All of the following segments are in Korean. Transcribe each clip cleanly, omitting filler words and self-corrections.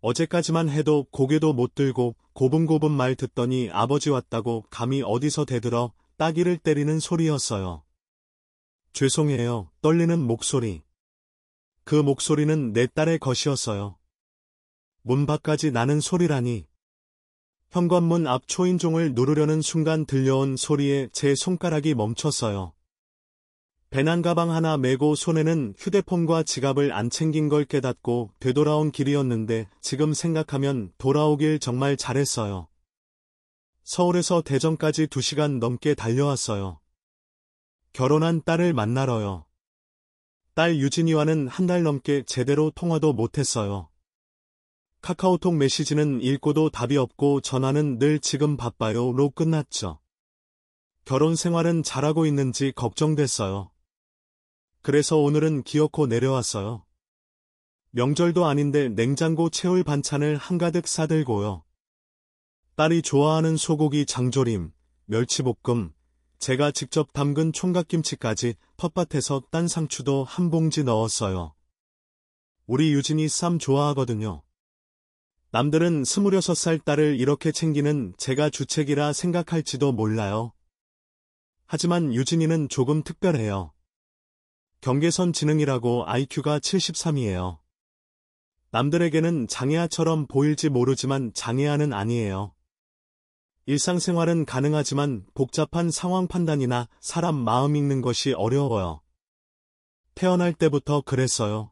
어제까지만 해도 고개도 못 들고 고분고분 말 듣더니 아버지 왔다고 감히 어디서 대들어 따귀를 때리는 소리였어요. 죄송해요. 떨리는 목소리. 그 목소리는 내 딸의 것이었어요. 문 밖까지 나는 소리라니. 현관문 앞 초인종을 누르려는 순간 들려온 소리에 제 손가락이 멈췄어요. 배낭 가방 하나 메고 손에는 휴대폰과 지갑을 안 챙긴 걸 깨닫고 되돌아온 길이었는데 지금 생각하면 돌아오길 정말 잘했어요. 서울에서 대전까지 2시간 넘게 달려왔어요. 결혼한 딸을 만나러요. 딸 유진이와는 한 달 넘게 제대로 통화도 못했어요. 카카오톡 메시지는 읽고도 답이 없고 전화는 늘 지금 바빠요로 끝났죠. 결혼 생활은 잘하고 있는지 걱정됐어요. 그래서 오늘은 기어코 내려왔어요. 명절도 아닌데 냉장고 채울 반찬을 한가득 싸들고요. 딸이 좋아하는 소고기 장조림, 멸치볶음, 제가 직접 담근 총각김치까지 텃밭에서 딴 상추도 한 봉지 넣었어요. 우리 유진이 쌈 좋아하거든요. 남들은 26살 딸을 이렇게 챙기는 제가 주책이라 생각할지도 몰라요. 하지만 유진이는 조금 특별해요. 경계선 지능이라고 IQ가 73이에요. 남들에게는 장애아처럼 보일지 모르지만 장애아는 아니에요. 일상생활은 가능하지만 복잡한 상황 판단이나 사람 마음 읽는 것이 어려워요. 태어날 때부터 그랬어요.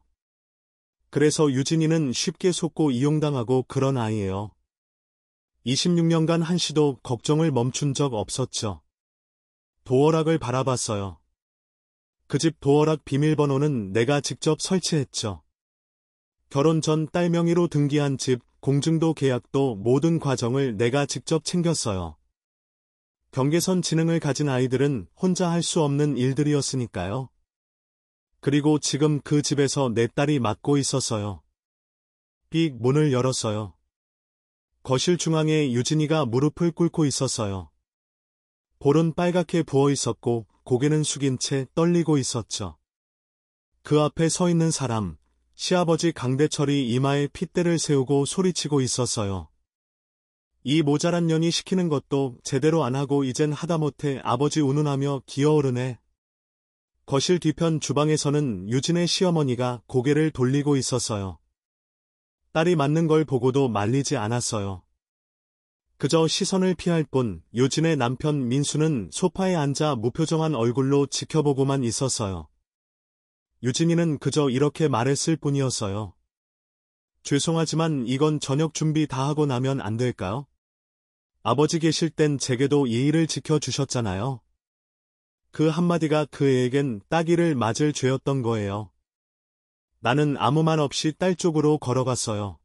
그래서 유진이는 쉽게 속고 이용당하고 그런 아이예요. 26년간 한시도 걱정을 멈춘 적 없었죠. 도어락을 바라봤어요. 그 집 도어락 비밀번호는 내가 직접 설치했죠. 결혼 전 딸 명의로 등기한 집, 공증도 계약도 모든 과정을 내가 직접 챙겼어요. 경계선 지능을 가진 아이들은 혼자 할 수 없는 일들이었으니까요. 그리고 지금 그 집에서 내 딸이 맡고 있었어요. 삑 문을 열었어요. 거실 중앙에 유진이가 무릎을 꿇고 있었어요. 볼은 빨갛게 부어 있었고 고개는 숙인 채 떨리고 있었죠. 그 앞에 서 있는 사람, 시아버지 강대철이 이마에 핏대를 세우고 소리치고 있었어요. 이 모자란 년이 시키는 것도 제대로 안 하고 이젠 하다못해 아버지 운운하며 기어오르네. 거실 뒤편 주방에서는 유진의 시어머니가 고개를 돌리고 있었어요. 딸이 맞는 걸 보고도 말리지 않았어요. 그저 시선을 피할 뿐 유진의 남편 민수는 소파에 앉아 무표정한 얼굴로 지켜보고만 있었어요. 유진이는 그저 이렇게 말했을 뿐이었어요. 죄송하지만 이건 저녁 준비 다 하고 나면 안 될까요? 아버지 계실 땐 제게도 예의를 지켜주셨잖아요. 그 한마디가 그 애에겐 따귀를 맞을 죄였던 거예요. 나는 아무 말 없이 딸 쪽으로 걸어갔어요.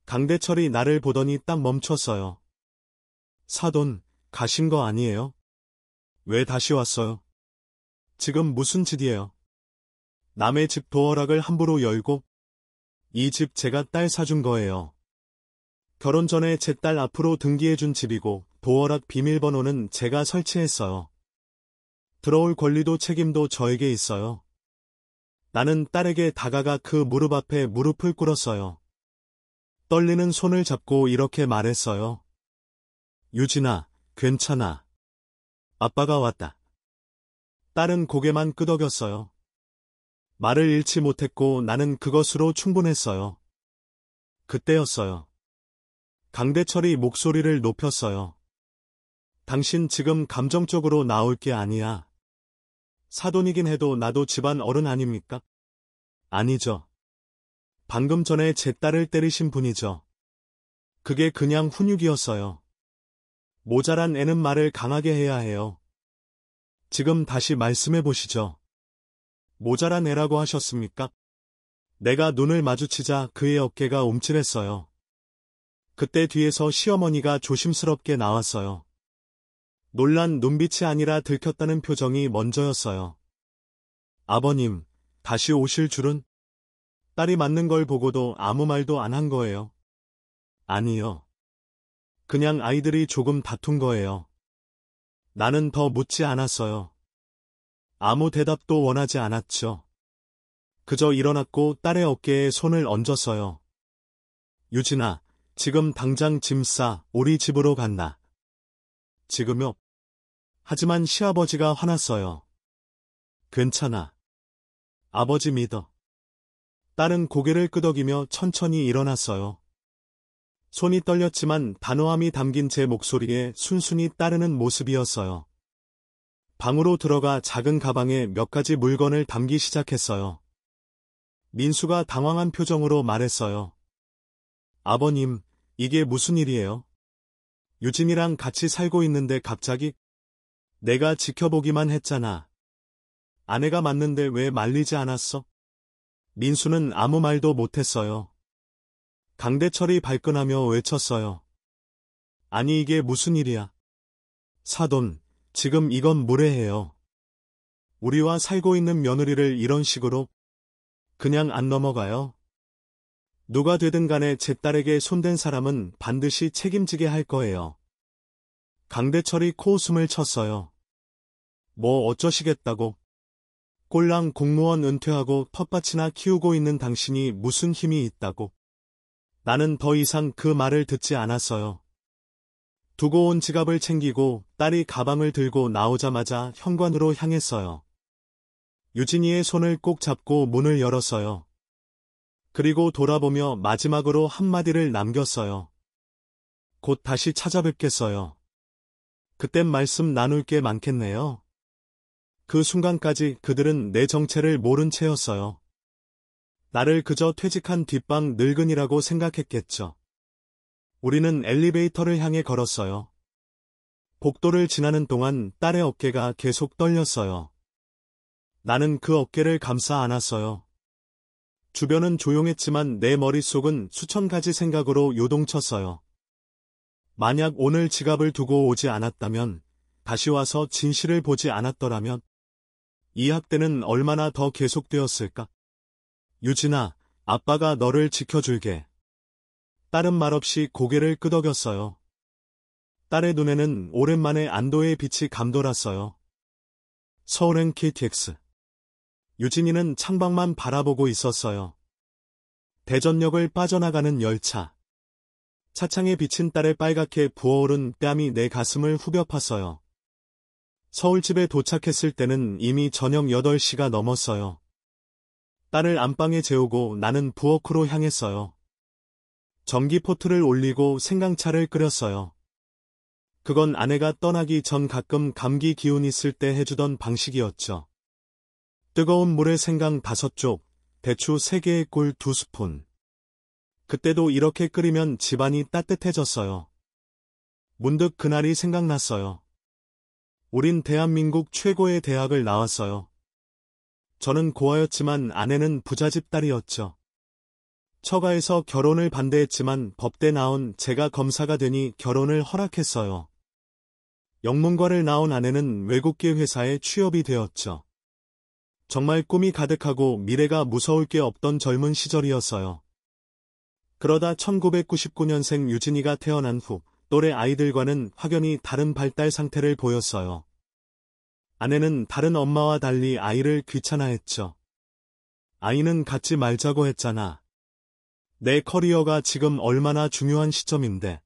강대철이 나를 보더니 딱 멈췄어요. 사돈, 가신 거 아니에요? 왜 다시 왔어요? 지금 무슨 짓이에요? 남의 집 도어락을 함부로 열고? 이 집 제가 딸 사준 거예요. 결혼 전에 제 딸 앞으로 등기해준 집이고 도어락 비밀번호는 제가 설치했어요. 들어올 권리도 책임도 저에게 있어요. 나는 딸에게 다가가 그 무릎 앞에 무릎을 꿇었어요. 떨리는 손을 잡고 이렇게 말했어요. 유진아, 괜찮아. 아빠가 왔다. 딸은 고개만 끄덕였어요. 말을 잃지 못했고 나는 그것으로 충분했어요. 그때였어요. 강대철이 목소리를 높였어요. 당신 지금 감정적으로 나올 게 아니야. 사돈이긴 해도 나도 집안 어른 아닙니까? 아니죠. 방금 전에 제 딸을 때리신 분이죠. 그게 그냥 훈육이었어요. 모자란 애는 말을 강하게 해야 해요. 지금 다시 말씀해 보시죠. 모자란 애라고 하셨습니까? 내가 눈을 마주치자 그의 어깨가 움찔했어요. 그때 뒤에서 시어머니가 조심스럽게 나왔어요. 놀란 눈빛이 아니라 들켰다는 표정이 먼저였어요. 아버님, 다시 오실 줄은? 딸이 맞는 걸 보고도 아무 말도 안 한 거예요. 아니요. 그냥 아이들이 조금 다툰 거예요. 나는 더 묻지 않았어요. 아무 대답도 원하지 않았죠. 그저 일어났고 딸의 어깨에 손을 얹었어요. 유진아, 지금 당장 짐 싸, 우리 집으로 간다. 지금요? 하지만 시아버지가 화났어요. 괜찮아. 아버지 믿어. 딸은 고개를 끄덕이며 천천히 일어났어요. 손이 떨렸지만 단호함이 담긴 제 목소리에 순순히 따르는 모습이었어요. 방으로 들어가 작은 가방에 몇 가지 물건을 담기 시작했어요. 민수가 당황한 표정으로 말했어요. 아버님, 이게 무슨 일이에요? 유진이랑 같이 살고 있는데 갑자기? 내가 지켜보기만 했잖아. 아내가 맞는데 왜 말리지 않았어? 민수는 아무 말도 못했어요. 강대철이 발끈하며 외쳤어요. 아니 이게 무슨 일이야? 사돈, 지금 이건 무례해요. 우리와 살고 있는 며느리를 이런 식으로 그냥 안 넘어가요. 누가 되든 간에 제 딸에게 손댄 사람은 반드시 책임지게 할 거예요. 강대철이 코웃음을 쳤어요. 뭐 어쩌시겠다고? 꼴랑 공무원 은퇴하고 텃밭이나 키우고 있는 당신이 무슨 힘이 있다고? 나는 더 이상 그 말을 듣지 않았어요. 두고 온 지갑을 챙기고 딸이 가방을 들고 나오자마자 현관으로 향했어요. 유진이의 손을 꼭 잡고 문을 열었어요. 그리고 돌아보며 마지막으로 한마디를 남겼어요. 곧 다시 찾아뵙겠어요. 그땐 말씀 나눌 게 많겠네요. 그 순간까지 그들은 내 정체를 모른 채였어요. 나를 그저 퇴직한 뒷방 늙은이라고 생각했겠죠. 우리는 엘리베이터를 향해 걸었어요. 복도를 지나는 동안 딸의 어깨가 계속 떨렸어요. 나는 그 어깨를 감싸 안았어요. 주변은 조용했지만 내 머릿속은 수천 가지 생각으로 요동쳤어요. 만약 오늘 지갑을 두고 오지 않았다면, 다시 와서 진실을 보지 않았더라면, 이 학대는 얼마나 더 계속되었을까? 유진아, 아빠가 너를 지켜줄게. 딸은 말없이 고개를 끄덕였어요. 딸의 눈에는 오랜만에 안도의 빛이 감돌았어요. 서울행 KTX. 유진이는 창밖만 바라보고 있었어요. 대전역을 빠져나가는 열차. 차창에 비친 딸의 빨갛게 부어오른 뺨이 내 가슴을 후벼 팠어요. 서울집에 도착했을 때는 이미 저녁 8시가 넘었어요. 딸을 안방에 재우고 나는 부엌으로 향했어요. 전기포트를 올리고 생강차를 끓였어요. 그건 아내가 떠나기 전 가끔 감기 기운 있을 때 해주던 방식이었죠. 뜨거운 물에 생강 5쪽, 대추 3개의 꿀 2스푼. 그때도 이렇게 끓이면 집안이 따뜻해졌어요. 문득 그날이 생각났어요. 우린 대한민국 최고의 대학을 나왔어요. 저는 고아였지만 아내는 부잣집 딸이었죠. 처가에서 결혼을 반대했지만 법대 나온 제가 검사가 되니 결혼을 허락했어요. 영문과를 나온 아내는 외국계 회사에 취업이 되었죠. 정말 꿈이 가득하고 미래가 무서울 게 없던 젊은 시절이었어요. 그러다 1999년생 유진이가 태어난 후 또래 아이들과는 확연히 다른 발달 상태를 보였어요. 아내는 다른 엄마와 달리 아이를 귀찮아했죠. 아이는 갖지 말자고 했잖아. 내 커리어가 지금 얼마나 중요한 시점인데.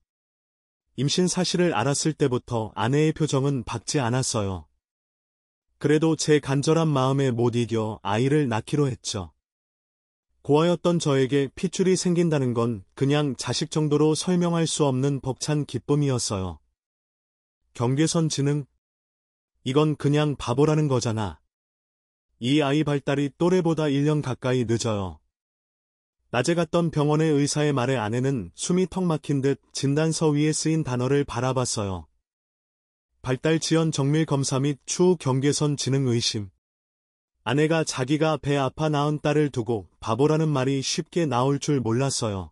임신 사실을 알았을 때부터 아내의 표정은 밝지 않았어요. 그래도 제 간절한 마음에 못 이겨 아이를 낳기로 했죠. 고아였던 저에게 핏줄이 생긴다는 건 그냥 자식 정도로 설명할 수 없는 벅찬 기쁨이었어요. 경계선 지능? 이건 그냥 바보라는 거잖아. 이 아이 발달이 또래보다 1년 가까이 늦어요. 낮에 갔던 병원의 의사의 말에 아내는 숨이 턱 막힌 듯 진단서 위에 쓰인 단어를 바라봤어요. 발달 지연 정밀 검사 및 추후 경계선 지능 의심. 아내가 자기가 배 아파 낳은 딸을 두고 바보라는 말이 쉽게 나올 줄 몰랐어요.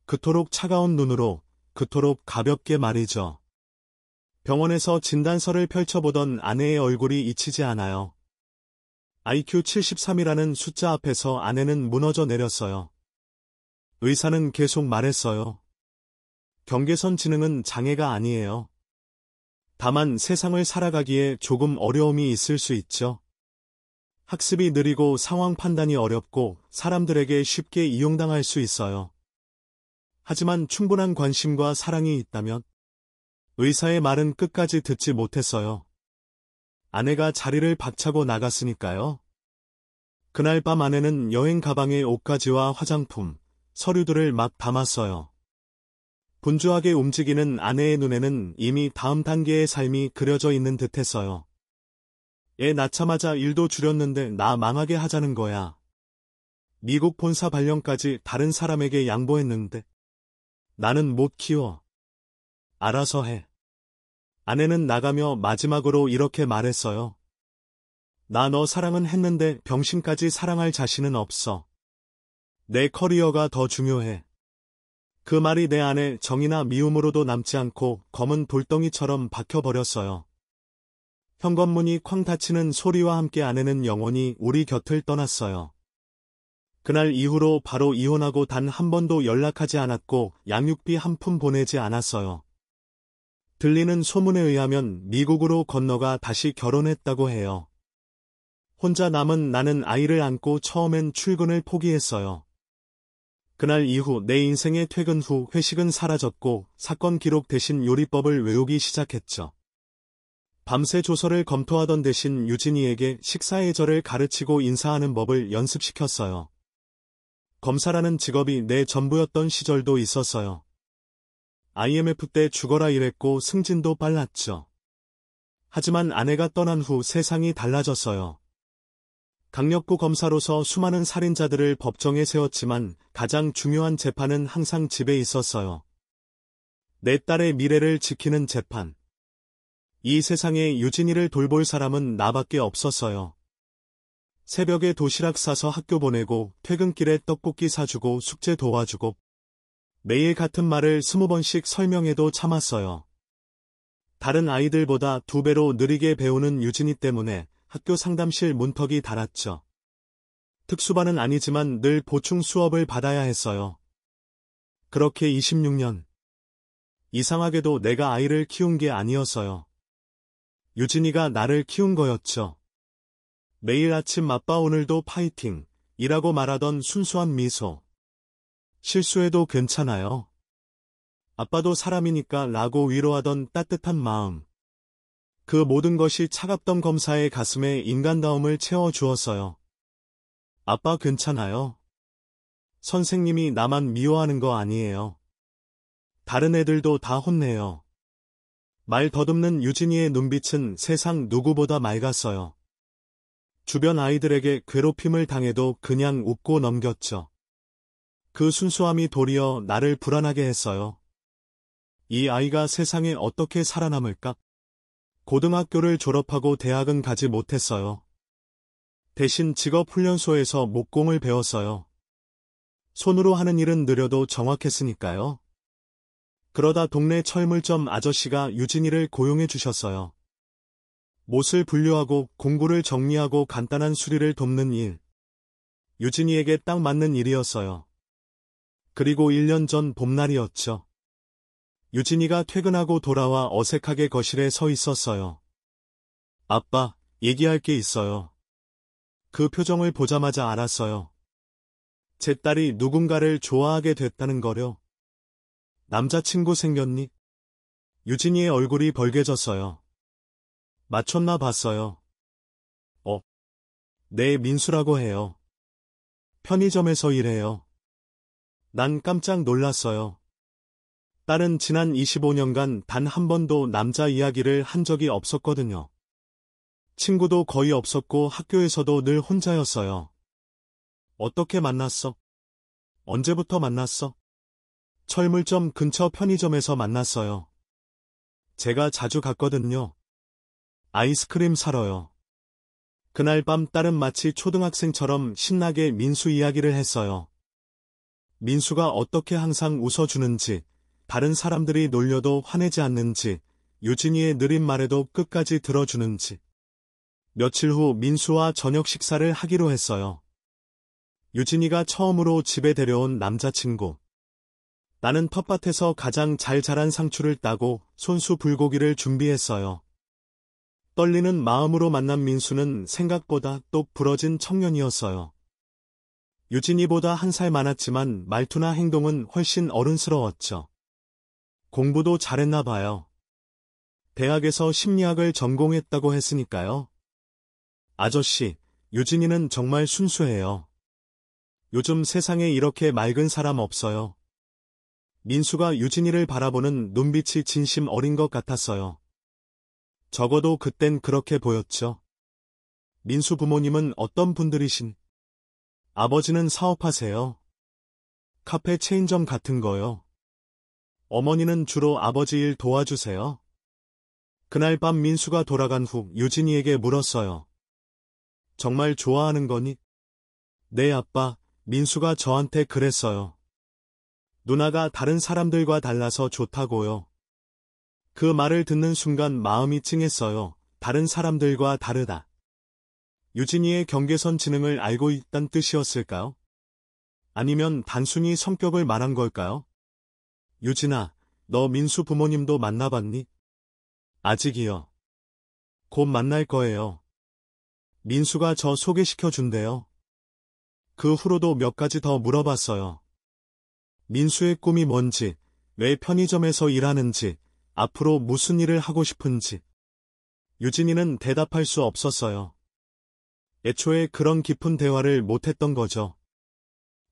그토록 차가운 눈으로, 그토록 가볍게 말이죠. 병원에서 진단서를 펼쳐보던 아내의 얼굴이 잊히지 않아요. IQ 73이라는 숫자 앞에서 아내는 무너져 내렸어요. 의사는 계속 말했어요. 경계선 지능은 장애가 아니에요. 다만 세상을 살아가기에 조금 어려움이 있을 수 있죠. 학습이 느리고 상황 판단이 어렵고 사람들에게 쉽게 이용당할 수 있어요. 하지만 충분한 관심과 사랑이 있다면 의사의 말은 끝까지 듣지 못했어요. 아내가 자리를 박차고 나갔으니까요. 그날 밤 아내는 여행 가방에 옷가지와 화장품, 서류들을 막 담았어요. 분주하게 움직이는 아내의 눈에는 이미 다음 단계의 삶이 그려져 있는 듯했어요. 애 낳자마자 일도 줄였는데 나 망하게 하자는 거야. 미국 본사 발령까지 다른 사람에게 양보했는데 나는 못 키워. 알아서 해. 아내는 나가며 마지막으로 이렇게 말했어요. 나 너 사랑은 했는데 병신까지 사랑할 자신은 없어. 내 커리어가 더 중요해. 그 말이 내 안에 정이나 미움으로도 남지 않고 검은 돌덩이처럼 박혀버렸어요. 현관문이 쾅 닫히는 소리와 함께 아내는 영원히 우리 곁을 떠났어요. 그날 이후로 바로 이혼하고 단 한 번도 연락하지 않았고 양육비 한 푼 보내지 않았어요. 들리는 소문에 의하면 미국으로 건너가 다시 결혼했다고 해요. 혼자 남은 나는 아이를 안고 처음엔 출근을 포기했어요. 그날 이후 내 인생의 퇴근 후 회식은 사라졌고 사건 기록 대신 요리법을 외우기 시작했죠. 밤새 조서를 검토하던 대신 유진이에게 식사 예절을 가르치고 인사하는 법을 연습시켰어요. 검사라는 직업이 내 전부였던 시절도 있었어요. IMF 때 죽어라 일했고 승진도 빨랐죠. 하지만 아내가 떠난 후 세상이 달라졌어요. 강력부 검사로서 수많은 살인자들을 법정에 세웠지만 가장 중요한 재판은 항상 집에 있었어요. 내 딸의 미래를 지키는 재판. 이 세상에 유진이를 돌볼 사람은 나밖에 없었어요. 새벽에 도시락 싸서 학교 보내고 퇴근길에 떡볶이 사주고 숙제 도와주고 매일 같은 말을 20번씩 설명해도 참았어요. 다른 아이들보다 2배로 느리게 배우는 유진이 때문에 학교 상담실 문턱이 달았죠. 특수반은 아니지만 늘 보충 수업을 받아야 했어요. 그렇게 26년. 이상하게도 내가 아이를 키운 게 아니었어요. 유진이가 나를 키운 거였죠. 매일 아침 아빠 오늘도 파이팅 이라고 말하던 순수한 미소. 실수해도 괜찮아요. 아빠도 사람이니까 라고 위로하던 따뜻한 마음. 그 모든 것이 차갑던 검사의 가슴에 인간다움을 채워주었어요. 아빠 괜찮아요. 선생님이 나만 미워하는 거 아니에요. 다른 애들도 다 혼내요. 말 더듬는 유진이의 눈빛은 세상 누구보다 맑았어요. 주변 아이들에게 괴롭힘을 당해도 그냥 웃고 넘겼죠. 그 순수함이 도리어 나를 불안하게 했어요. 이 아이가 세상에 어떻게 살아남을까? 고등학교를 졸업하고 대학은 가지 못했어요. 대신 직업훈련소에서 목공을 배웠어요. 손으로 하는 일은 느려도 정확했으니까요. 그러다 동네 철물점 아저씨가 유진이를 고용해 주셨어요. 못을 분류하고 공구를 정리하고 간단한 수리를 돕는 일. 유진이에게 딱 맞는 일이었어요. 그리고 1년 전 봄날이었죠. 유진이가 퇴근하고 돌아와 어색하게 거실에 서 있었어요. 아빠, 얘기할 게 있어요. 그 표정을 보자마자 알았어요. 제 딸이 누군가를 좋아하게 됐다는 거려. 남자친구 생겼니? 유진이의 얼굴이 벌개졌어요. 맞췄나 봤어요. 네, 민수라고 해요. 편의점에서 일해요. 난 깜짝 놀랐어요. 딸은 지난 25년간 단 한 번도 남자 이야기를 한 적이 없었거든요. 친구도 거의 없었고 학교에서도 늘 혼자였어요. 어떻게 만났어? 언제부터 만났어? 철물점 근처 편의점에서 만났어요. 제가 자주 갔거든요. 아이스크림 사러요. 그날 밤 딸은 마치 초등학생처럼 신나게 민수 이야기를 했어요. 민수가 어떻게 항상 웃어주는지, 다른 사람들이 놀려도 화내지 않는지, 유진이의 느린 말에도 끝까지 들어주는지. 며칠 후 민수와 저녁 식사를 하기로 했어요. 유진이가 처음으로 집에 데려온 남자친구. 나는 텃밭에서 가장 잘 자란 상추를 따고 손수 불고기를 준비했어요. 떨리는 마음으로 만난 민수는 생각보다 똑 부러진 청년이었어요. 유진이보다 1살 많았지만 말투나 행동은 훨씬 어른스러웠죠. 공부도 잘했나 봐요. 대학에서 심리학을 전공했다고 했으니까요. 아저씨, 유진이는 정말 순수해요. 요즘 세상에 이렇게 맑은 사람 없어요. 민수가 유진이를 바라보는 눈빛이 진심 어린 것 같았어요. 적어도 그땐 그렇게 보였죠. 민수 부모님은 어떤 분들이신? 아버지는 사업하세요. 카페 체인점 같은 거요. 어머니는 주로 아버지 일 도와주세요. 그날 밤 민수가 돌아간 후 유진이에게 물었어요. 정말 좋아하는 거니? 네, 아빠. 민수가 저한테 그랬어요. 누나가 다른 사람들과 달라서 좋다고요. 그 말을 듣는 순간 마음이 찡했어요. 다른 사람들과 다르다. 유진이의 경계선 지능을 알고 있단 뜻이었을까요? 아니면 단순히 성격을 말한 걸까요? 유진아, 너 민수 부모님도 만나봤니? 아직이요. 곧 만날 거예요. 민수가 저 소개시켜준대요. 그 후로도 몇 가지 더 물어봤어요. 민수의 꿈이 뭔지, 왜 편의점에서 일하는지, 앞으로 무슨 일을 하고 싶은지. 유진이는 대답할 수 없었어요. 애초에 그런 깊은 대화를 못했던 거죠.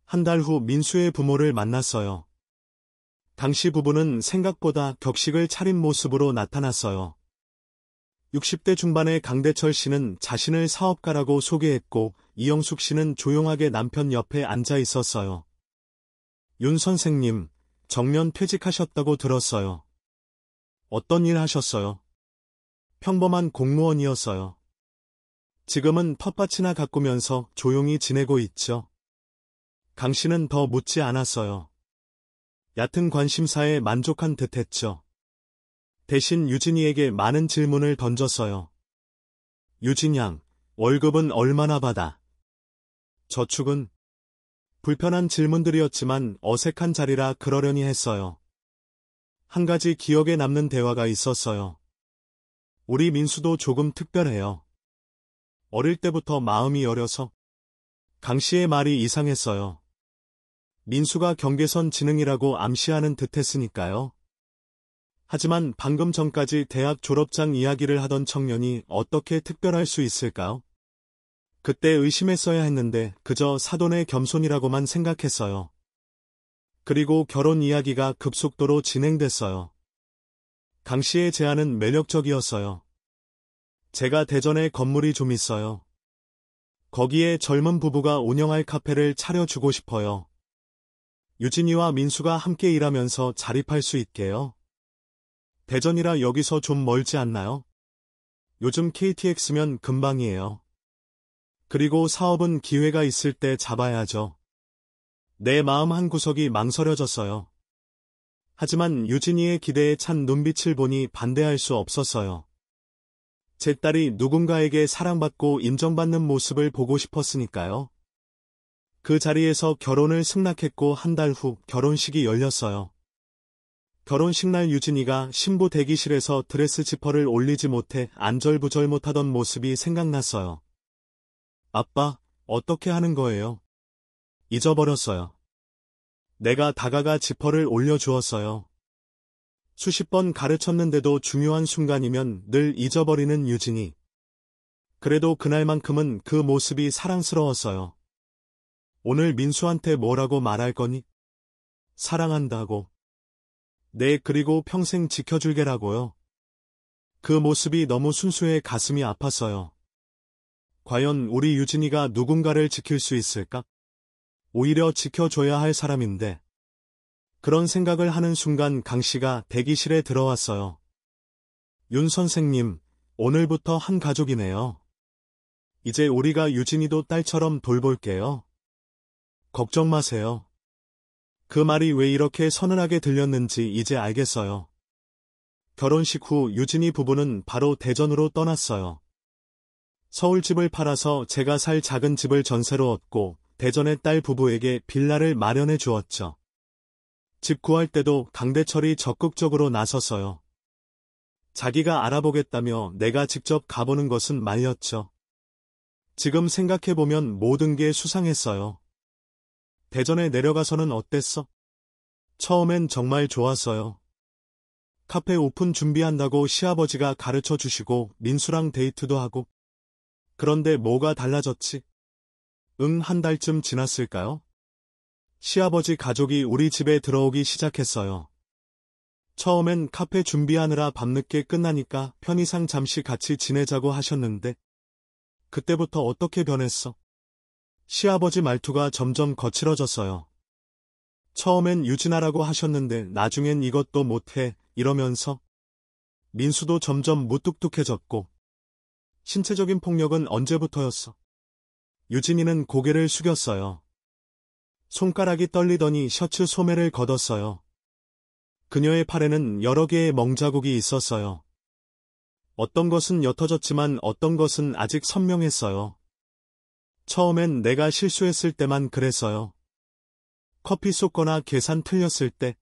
한 달 후 민수의 부모를 만났어요. 당시 부부는 생각보다 격식을 차린 모습으로 나타났어요. 60대 중반의 강대철 씨는 자신을 사업가라고 소개했고 이영숙 씨는 조용하게 남편 옆에 앉아 있었어요. 윤 선생님, 정년 퇴직하셨다고 들었어요. 어떤 일 하셨어요? 평범한 공무원이었어요. 지금은 텃밭이나 가꾸면서 조용히 지내고 있죠. 강 씨는 더 묻지 않았어요. 얕은 관심사에 만족한 듯했죠. 대신 유진이에게 많은 질문을 던졌어요. 유진 양, 월급은 얼마나 받아? 저축은? 불편한 질문들이었지만 어색한 자리라 그러려니 했어요. 한 가지 기억에 남는 대화가 있었어요. 우리 민수도 조금 특별해요. 어릴 때부터 마음이 여려서. 강 씨의 말이 이상했어요. 민수가 경계선 지능이라고 암시하는 듯했으니까요. 하지만 방금 전까지 대학 졸업장 이야기를 하던 청년이 어떻게 특별할 수 있을까요? 그때 의심했어야 했는데 그저 사돈의 겸손이라고만 생각했어요. 그리고 결혼 이야기가 급속도로 진행됐어요. 강 씨의 제안은 매력적이었어요. 제가 대전에 건물이 좀 있어요. 거기에 젊은 부부가 운영할 카페를 차려주고 싶어요. 유진이와 민수가 함께 일하면서 자립할 수 있게요. 대전이라 여기서 좀 멀지 않나요? 요즘 KTX면 금방이에요. 그리고 사업은 기회가 있을 때 잡아야죠. 내 마음 한구석이 망설여졌어요. 하지만 유진이의 기대에 찬 눈빛을 보니 반대할 수 없었어요. 제 딸이 누군가에게 사랑받고 인정받는 모습을 보고 싶었으니까요. 그 자리에서 결혼을 승낙했고 한 달 후 결혼식이 열렸어요. 결혼식 날 유진이가 신부 대기실에서 드레스 지퍼를 올리지 못해 안절부절 못하던 모습이 생각났어요. 아빠, 어떻게 하는 거예요? 잊어버렸어요. 내가 다가가 지퍼를 올려주었어요. 수십 번 가르쳤는데도 중요한 순간이면 늘 잊어버리는 유진이. 그래도 그날만큼은 그 모습이 사랑스러웠어요. 오늘 민수한테 뭐라고 말할 거니? 사랑한다고. 네, 그리고 평생 지켜줄게라고요. 그 모습이 너무 순수해 가슴이 아팠어요. 과연 우리 유진이가 누군가를 지킬 수 있을까? 오히려 지켜줘야 할 사람인데. 그런 생각을 하는 순간 강 씨가 대기실에 들어왔어요. 윤 선생님, 오늘부터 한 가족이네요. 이제 우리가 유진이도 딸처럼 돌볼게요. 걱정 마세요. 그 말이 왜 이렇게 서늘하게 들렸는지 이제 알겠어요. 결혼식 후 유진이 부부는 바로 대전으로 떠났어요. 서울집을 팔아서 제가 살 작은 집을 전세로 얻고 대전의 딸 부부에게 빌라를 마련해 주었죠. 집 구할 때도 강대철이 적극적으로 나섰어요. 자기가 알아보겠다며 내가 직접 가보는 것은 말렸죠. 지금 생각해보면 모든 게 수상했어요. 대전에 내려가서는 어땠어? 처음엔 정말 좋았어요. 카페 오픈 준비한다고 시아버지가 가르쳐 주시고 민수랑 데이트도 하고. 그런데 뭐가 달라졌지? 응, 한 달쯤 지났을까요? 시아버지 가족이 우리 집에 들어오기 시작했어요. 처음엔 카페 준비하느라 밤늦게 끝나니까 편의상 잠시 같이 지내자고 하셨는데 그때부터 어떻게 변했어? 시아버지 말투가 점점 거칠어졌어요. 처음엔 유진아라고 하셨는데 나중엔 이것도 못해 이러면서 민수도 점점 무뚝뚝해졌고 신체적인 폭력은 언제부터였어? 유진이는 고개를 숙였어요. 손가락이 떨리더니 셔츠 소매를 걷었어요. 그녀의 팔에는 여러 개의 멍자국이 있었어요. 어떤 것은 옅어졌지만 어떤 것은 아직 선명했어요. 처음엔 내가 실수했을 때만 그랬어요. 커피 쏟거나 계산 틀렸을 때.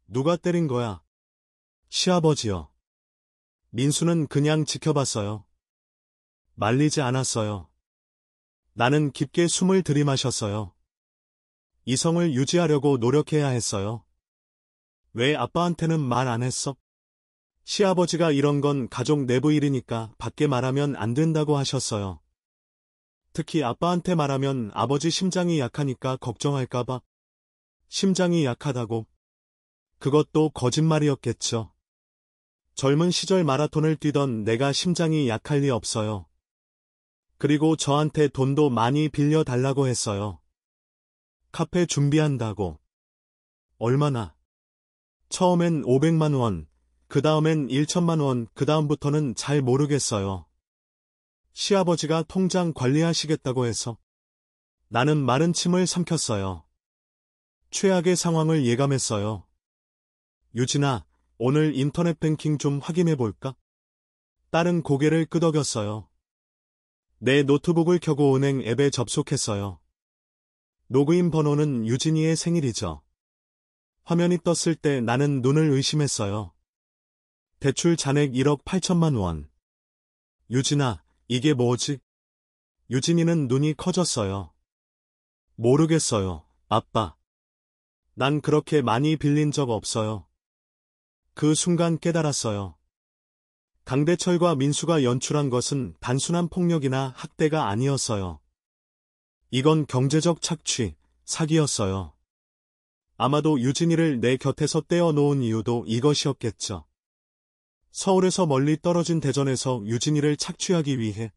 누가 때린 거야? 시아버지요. 민수는 그냥 지켜봤어요. 말리지 않았어요. 나는 깊게 숨을 들이마셨어요. 이성을 유지하려고 노력해야 했어요. 왜 아빠한테는 말 안 했어? 시아버지가 이런 건 가족 내부 일이니까 밖에 말하면 안 된다고 하셨어요. 특히 아빠한테 말하면 아버지 심장이 약하니까 걱정할까봐. 심장이 약하다고. 그것도 거짓말이었겠죠. 젊은 시절 마라톤을 뛰던 내가 심장이 약할 리 없어요. 그리고 저한테 돈도 많이 빌려달라고 했어요. 카페 준비한다고. 얼마나? 처음엔 500만 원, 그 다음엔 1천만 원, 그 다음부터는 잘 모르겠어요. 시아버지가 통장 관리하시겠다고 해서. 나는 마른 침을 삼켰어요. 최악의 상황을 예감했어요. 유진아, 오늘 인터넷 뱅킹 좀 확인해 볼까? 딸은 고개를 끄덕였어요. 내 노트북을 켜고 은행 앱에 접속했어요. 로그인 번호는 유진이의 생일이죠. 화면이 떴을 때 나는 눈을 의심했어요. 대출 잔액 1억 8천만 원. 유진아, 이게 뭐지? 유진이는 눈이 커졌어요. 모르겠어요, 아빠. 난 그렇게 많이 빌린 적 없어요. 그 순간 깨달았어요. 강대철과 민수가 연출한 것은 단순한 폭력이나 학대가 아니었어요. 이건 경제적 착취, 사기였어요. 아마도 유진이를 내 곁에서 떼어놓은 이유도 이것이었겠죠. 서울에서 멀리 떨어진 대전에서 유진이를 착취하기 위해.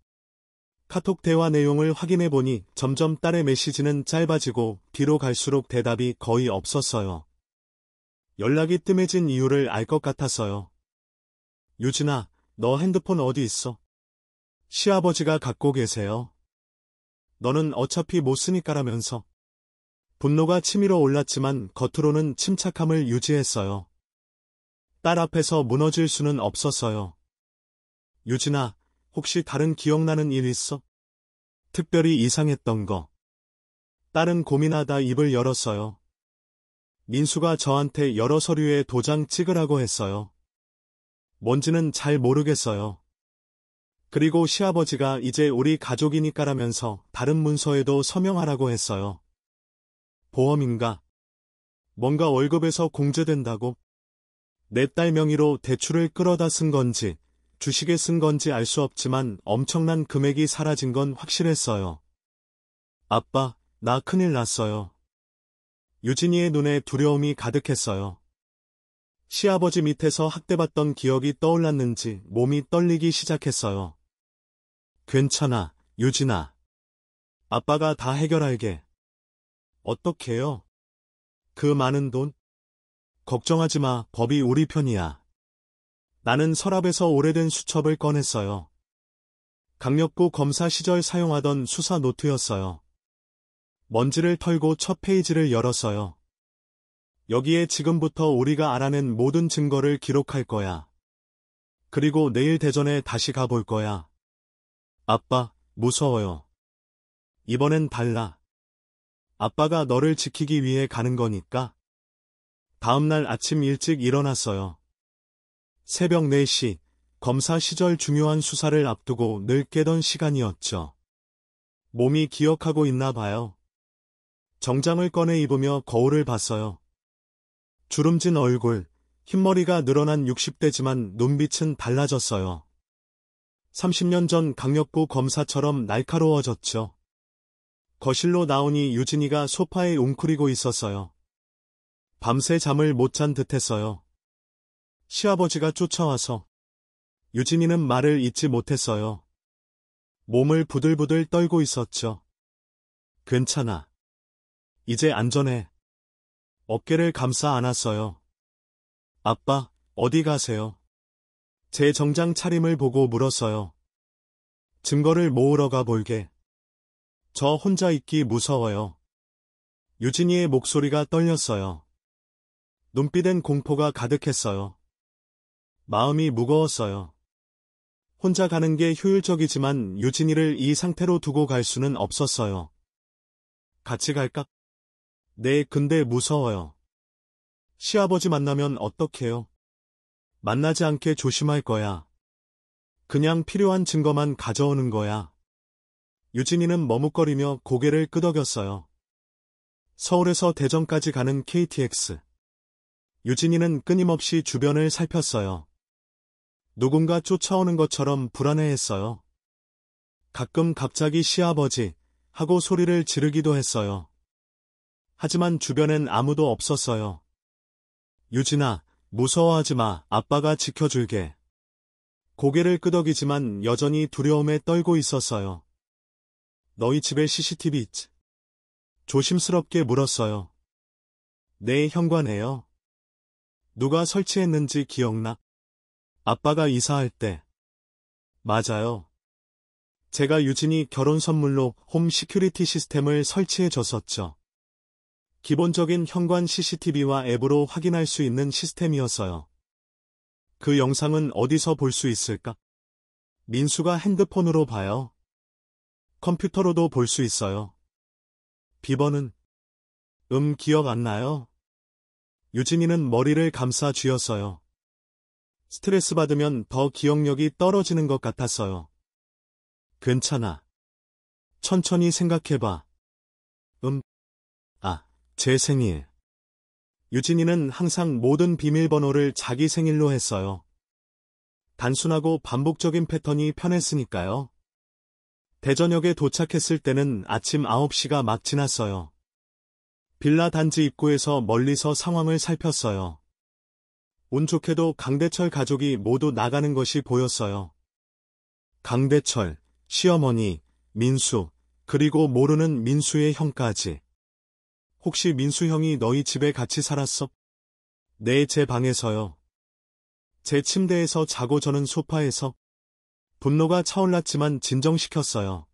카톡 대화 내용을 확인해보니 점점 딸의 메시지는 짧아지고 뒤로 갈수록 대답이 거의 없었어요. 연락이 뜸해진 이유를 알 것 같았어요. 유진아, 너 핸드폰 어디 있어? 시아버지가 갖고 계세요. 너는 어차피 못 쓰니까라면서. 분노가 치밀어 올랐지만 겉으로는 침착함을 유지했어요. 딸 앞에서 무너질 수는 없었어요. 유진아, 혹시 다른 기억나는 일 있어? 특별히 이상했던 거. 딸은 고민하다 입을 열었어요. 민수가 저한테 여러 서류에 도장 찍으라고 했어요. 뭔지는 잘 모르겠어요. 그리고 시아버지가 이제 우리 가족이니까라면서 다른 문서에도 서명하라고 했어요. 보험인가? 뭔가 월급에서 공제된다고? 내 딸 명의로 대출을 끌어다 쓴 건지, 주식에 쓴 건지 알 수 없지만 엄청난 금액이 사라진 건 확실했어요. 아빠, 나 큰일 났어요. 유진이의 눈에 두려움이 가득했어요. 시아버지 밑에서 학대받던 기억이 떠올랐는지 몸이 떨리기 시작했어요. 괜찮아, 유진아. 아빠가 다 해결할게. 어떡해요? 그 많은 돈? 걱정하지 마, 법이 우리 편이야. 나는 서랍에서 오래된 수첩을 꺼냈어요. 강력부 검사 시절 사용하던 수사 노트였어요. 먼지를 털고 첫 페이지를 열었어요. 여기에 지금부터 우리가 알아낸 모든 증거를 기록할 거야. 그리고 내일 대전에 다시 가볼 거야. 아빠, 무서워요. 이번엔 달라. 아빠가 너를 지키기 위해 가는 거니까. 다음날 아침 일찍 일어났어요. 새벽 4시, 검사 시절 중요한 수사를 앞두고 늘 깨던 시간이었죠. 몸이 기억하고 있나 봐요. 정장을 꺼내 입으며 거울을 봤어요. 주름진 얼굴, 흰머리가 늘어난 60대지만 눈빛은 달라졌어요. 30년 전 강력부 검사처럼 날카로워졌죠. 거실로 나오니 유진이가 소파에 웅크리고 있었어요. 밤새 잠을 못 잔 듯했어요. 시아버지가 쫓아와서 유진이는 말을 잇지 못했어요. 몸을 부들부들 떨고 있었죠. 괜찮아. 이제 안전해. 어깨를 감싸 안았어요. 아빠, 어디 가세요? 제 정장 차림을 보고 물었어요. 증거를 모으러 가볼게. 저 혼자 있기 무서워요. 유진이의 목소리가 떨렸어요. 눈빛엔 공포가 가득했어요. 마음이 무거웠어요. 혼자 가는 게 효율적이지만 유진이를 이 상태로 두고 갈 수는 없었어요. 같이 갈까? 네, 근데 무서워요. 시아버지 만나면 어떡해요? 만나지 않게 조심할 거야. 그냥 필요한 증거만 가져오는 거야. 유진이는 머뭇거리며 고개를 끄덕였어요. 서울에서 대전까지 가는 KTX. 유진이는 끊임없이 주변을 살폈어요. 누군가 쫓아오는 것처럼 불안해했어요. 가끔 갑자기 시아버지 하고 소리를 지르기도 했어요. 하지만 주변엔 아무도 없었어요. 유진아, 무서워하지 마. 아빠가 지켜줄게. 고개를 끄덕이지만 여전히 두려움에 떨고 있었어요. 너희 집에 CCTV 있지? 조심스럽게 물었어요. 네, 현관에요. 누가 설치했는지 기억나? 아빠가 이사할 때. 맞아요. 제가 유진이 결혼 선물로 홈 시큐리티 시스템을 설치해 줬었죠. 기본적인 현관 CCTV와 앱으로 확인할 수 있는 시스템이었어요. 그 영상은 어디서 볼 수 있을까? 민수가 핸드폰으로 봐요. 컴퓨터로도 볼 수 있어요. 비번은? 기억 안 나요? 유진이는 머리를 감싸 쥐었어요. 스트레스 받으면 더 기억력이 떨어지는 것 같았어요. 괜찮아. 천천히 생각해봐. 제 생일. 유진이는 항상 모든 비밀번호를 자기 생일로 했어요. 단순하고 반복적인 패턴이 편했으니까요. 대전역에 도착했을 때는 아침 9시가 막 지났어요. 빌라 단지 입구에서 멀리서 상황을 살폈어요. 운 좋게도 강대철 가족이 모두 나가는 것이 보였어요. 강대철, 시어머니, 민수, 그리고 모르는 민수의 형까지. 혹시 민수 형이 너희 집에 같이 살았어? 네, 제 방에서요. 제 침대에서 자고 저는 소파에서. 분노가 차올랐지만 진정시켰어요.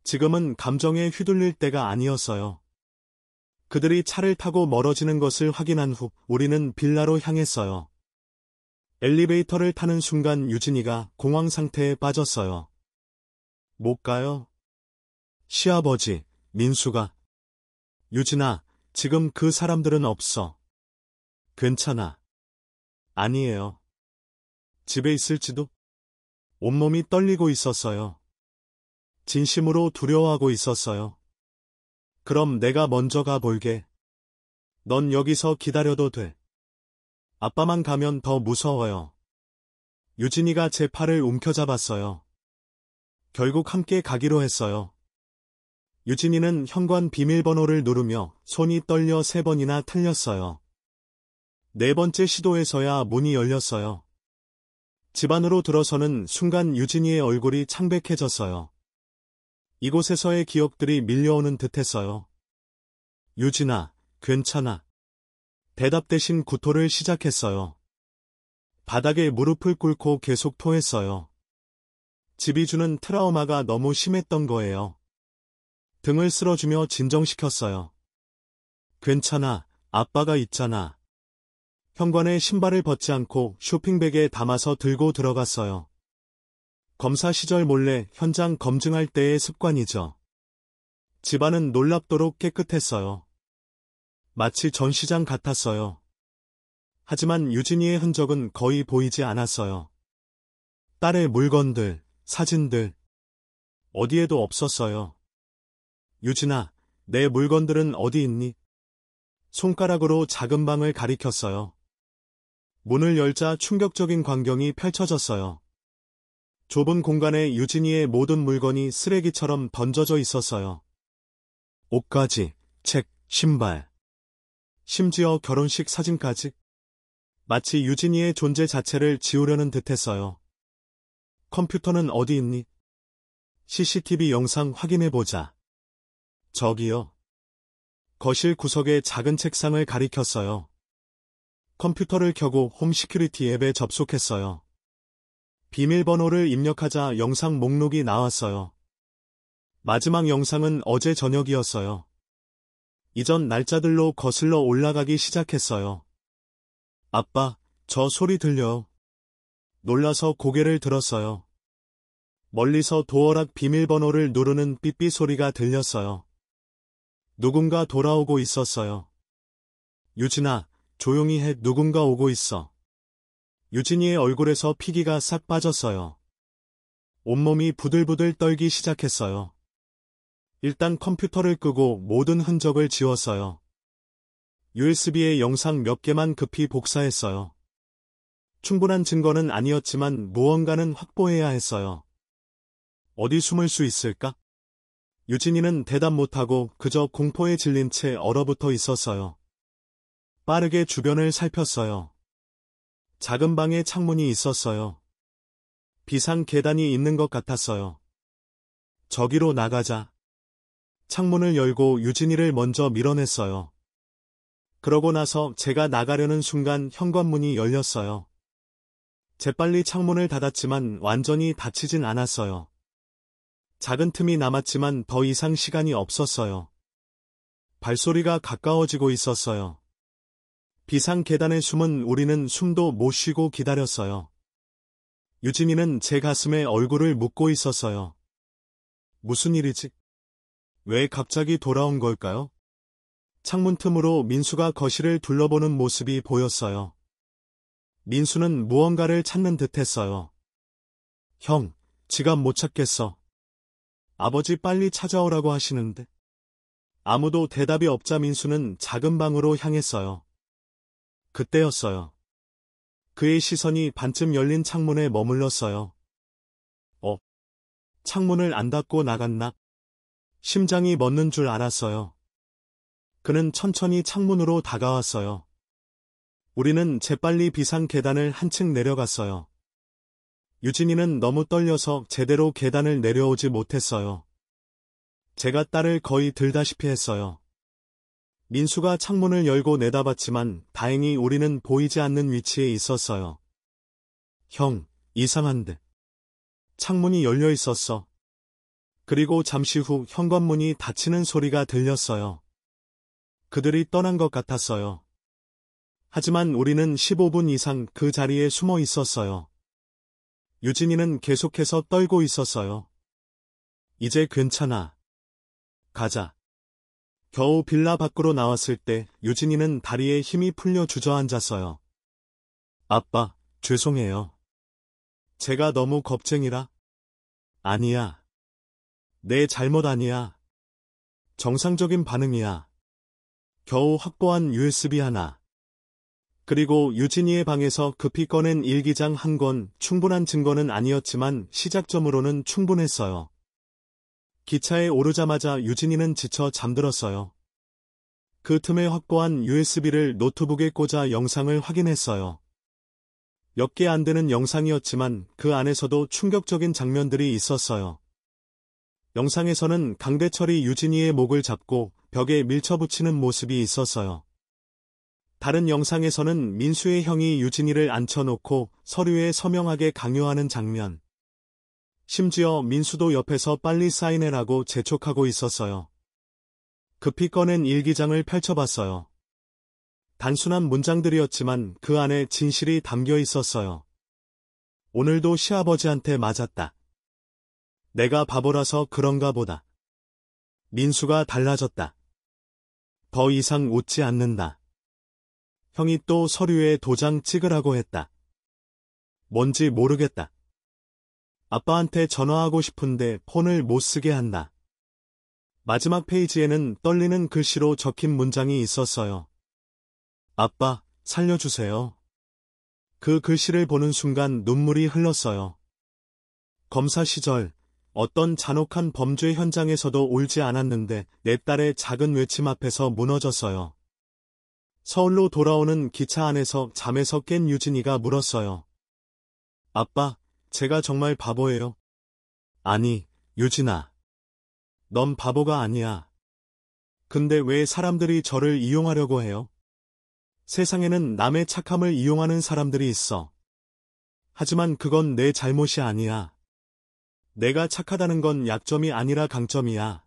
지금은 감정에 휘둘릴 때가 아니었어요. 그들이 차를 타고 멀어지는 것을 확인한 후 우리는 빌라로 향했어요. 엘리베이터를 타는 순간 유진이가 공황 상태에 빠졌어요. 못 가요? 시아버지, 민수가. 유진아, 지금 그 사람들은 없어. 괜찮아. 아니에요. 집에 있을지도? 온몸이 떨리고 있었어요. 진심으로 두려워하고 있었어요. 그럼 내가 먼저 가볼게. 넌 여기서 기다려도 돼. 아빠만 가면 더 무서워요. 유진이가 제 팔을 움켜잡았어요. 결국 함께 가기로 했어요. 유진이는 현관 비밀번호를 누르며 손이 떨려 3번이나 틀렸어요. 4번째 시도에서야 문이 열렸어요. 집 안으로 들어서는 순간 유진이의 얼굴이 창백해졌어요. 이곳에서의 기억들이 밀려오는 듯했어요. 유진아, 괜찮아. 대답 대신 구토를 시작했어요. 바닥에 무릎을 꿇고 계속 토했어요. 집이 주는 트라우마가 너무 심했던 거예요. 등을 쓸어주며 진정시켰어요. 괜찮아, 아빠가 있잖아. 현관에 신발을 벗지 않고 쇼핑백에 담아서 들고 들어갔어요. 검사 시절 몰래 현장 검증할 때의 습관이죠. 집안은 놀랍도록 깨끗했어요. 마치 전시장 같았어요. 하지만 유진이의 흔적은 거의 보이지 않았어요. 딸의 물건들, 사진들, 어디에도 없었어요. 유진아, 내 물건들은 어디 있니? 손가락으로 작은 방을 가리켰어요. 문을 열자 충격적인 광경이 펼쳐졌어요. 좁은 공간에 유진이의 모든 물건이 쓰레기처럼 던져져 있었어요. 옷까지, 책, 신발. 심지어 결혼식 사진까지. 마치 유진이의 존재 자체를 지우려는 듯했어요. 컴퓨터는 어디 있니? CCTV 영상 확인해보자. 저기요. 거실 구석에 작은 책상을 가리켰어요. 컴퓨터를 켜고 홈 시큐리티 앱에 접속했어요. 비밀번호를 입력하자 영상 목록이 나왔어요. 마지막 영상은 어제 저녁이었어요. 이전 날짜들로 거슬러 올라가기 시작했어요. 아빠, 저 소리 들려. 놀라서 고개를 들었어요. 멀리서 도어락 비밀번호를 누르는 삐삐 소리가 들렸어요. 누군가 돌아오고 있었어요. 유진아, 조용히 해. 누군가 오고 있어. 유진이의 얼굴에서 피기가 싹 빠졌어요. 온몸이 부들부들 떨기 시작했어요. 일단 컴퓨터를 끄고 모든 흔적을 지웠어요. USB에 영상 몇 개만 급히 복사했어요. 충분한 증거는 아니었지만 무언가는 확보해야 했어요. 어디 숨을 수 있을까? 유진이는 대답 못하고 그저 공포에 질린 채 얼어붙어 있었어요. 빠르게 주변을 살폈어요. 작은 방에 창문이 있었어요. 비상 계단이 있는 것 같았어요. 저기로 나가자. 창문을 열고 유진이를 먼저 밀어냈어요. 그러고 나서 제가 나가려는 순간 현관문이 열렸어요. 재빨리 창문을 닫았지만 완전히 닫히진 않았어요. 작은 틈이 남았지만 더 이상 시간이 없었어요. 발소리가 가까워지고 있었어요. 비상 계단에 숨은 우리는 숨도 못 쉬고 기다렸어요. 유진이는 제 가슴에 얼굴을 묻고 있었어요. 무슨 일이지? 왜 갑자기 돌아온 걸까요? 창문 틈으로 민수가 거실을 둘러보는 모습이 보였어요. 민수는 무언가를 찾는 듯했어요. 형, 지갑 못 찾겠어. 아버지 빨리 찾아오라고 하시는데. 아무도 대답이 없자 민수는 작은 방으로 향했어요. 그때였어요. 그의 시선이 반쯤 열린 창문에 머물렀어요. 창문을 안 닫고 나갔나? 심장이 멎는 줄 알았어요. 그는 천천히 창문으로 다가왔어요. 우리는 재빨리 비상 계단을 한층 내려갔어요. 유진이는 너무 떨려서 제대로 계단을 내려오지 못했어요. 제가 딸을 거의 들다시피 했어요. 민수가 창문을 열고 내다봤지만 다행히 우리는 보이지 않는 위치에 있었어요. 형, 이상한데. 창문이 열려 있었어. 그리고 잠시 후 현관문이 닫히는 소리가 들렸어요. 그들이 떠난 것 같았어요. 하지만 우리는 15분 이상 그 자리에 숨어 있었어요. 유진이는 계속해서 떨고 있었어요. 이제 괜찮아. 가자. 겨우 빌라 밖으로 나왔을 때 유진이는 다리에 힘이 풀려 주저앉았어요. 아빠, 죄송해요. 제가 너무 겁쟁이라? 아니야. 내 잘못 아니야. 정상적인 반응이야. 겨우 확보한 USB 하나. 그리고 유진이의 방에서 급히 꺼낸 일기장 한 권, 충분한 증거는 아니었지만 시작점으로는 충분했어요. 기차에 오르자마자 유진이는 지쳐 잠들었어요. 그 틈에 확보한 USB를 노트북에 꽂아 영상을 확인했어요. 몇 개 안 되는 영상이었지만 그 안에서도 충격적인 장면들이 있었어요. 영상에서는 강대철이 유진이의 목을 잡고 벽에 밀쳐붙이는 모습이 있었어요. 다른 영상에서는 민수의 형이 유진이를 앉혀놓고 서류에 서명하게 강요하는 장면. 심지어 민수도 옆에서 빨리 사인해라고 재촉하고 있었어요. 급히 꺼낸 일기장을 펼쳐봤어요. 단순한 문장들이었지만 그 안에 진실이 담겨 있었어요. 오늘도 시아버지한테 맞았다. 내가 바보라서 그런가 보다. 민수가 달라졌다. 더 이상 웃지 않는다. 형이 또 서류에 도장 찍으라고 했다. 뭔지 모르겠다. 아빠한테 전화하고 싶은데 폰을 못 쓰게 한다. 마지막 페이지에는 떨리는 글씨로 적힌 문장이 있었어요. 아빠, 살려주세요. 그 글씨를 보는 순간 눈물이 흘렀어요. 검사 시절 어떤 잔혹한 범죄 현장에서도 울지 않았는데 내 딸의 작은 외침 앞에서 무너졌어요. 서울로 돌아오는 기차 안에서 잠에서 깬 유진이가 물었어요. 아빠, 제가 정말 바보예요? 아니, 유진아. 넌 바보가 아니야. 근데 왜 사람들이 저를 이용하려고 해요? 세상에는 남의 착함을 이용하는 사람들이 있어. 하지만 그건 내 잘못이 아니야. 내가 착하다는 건 약점이 아니라 강점이야.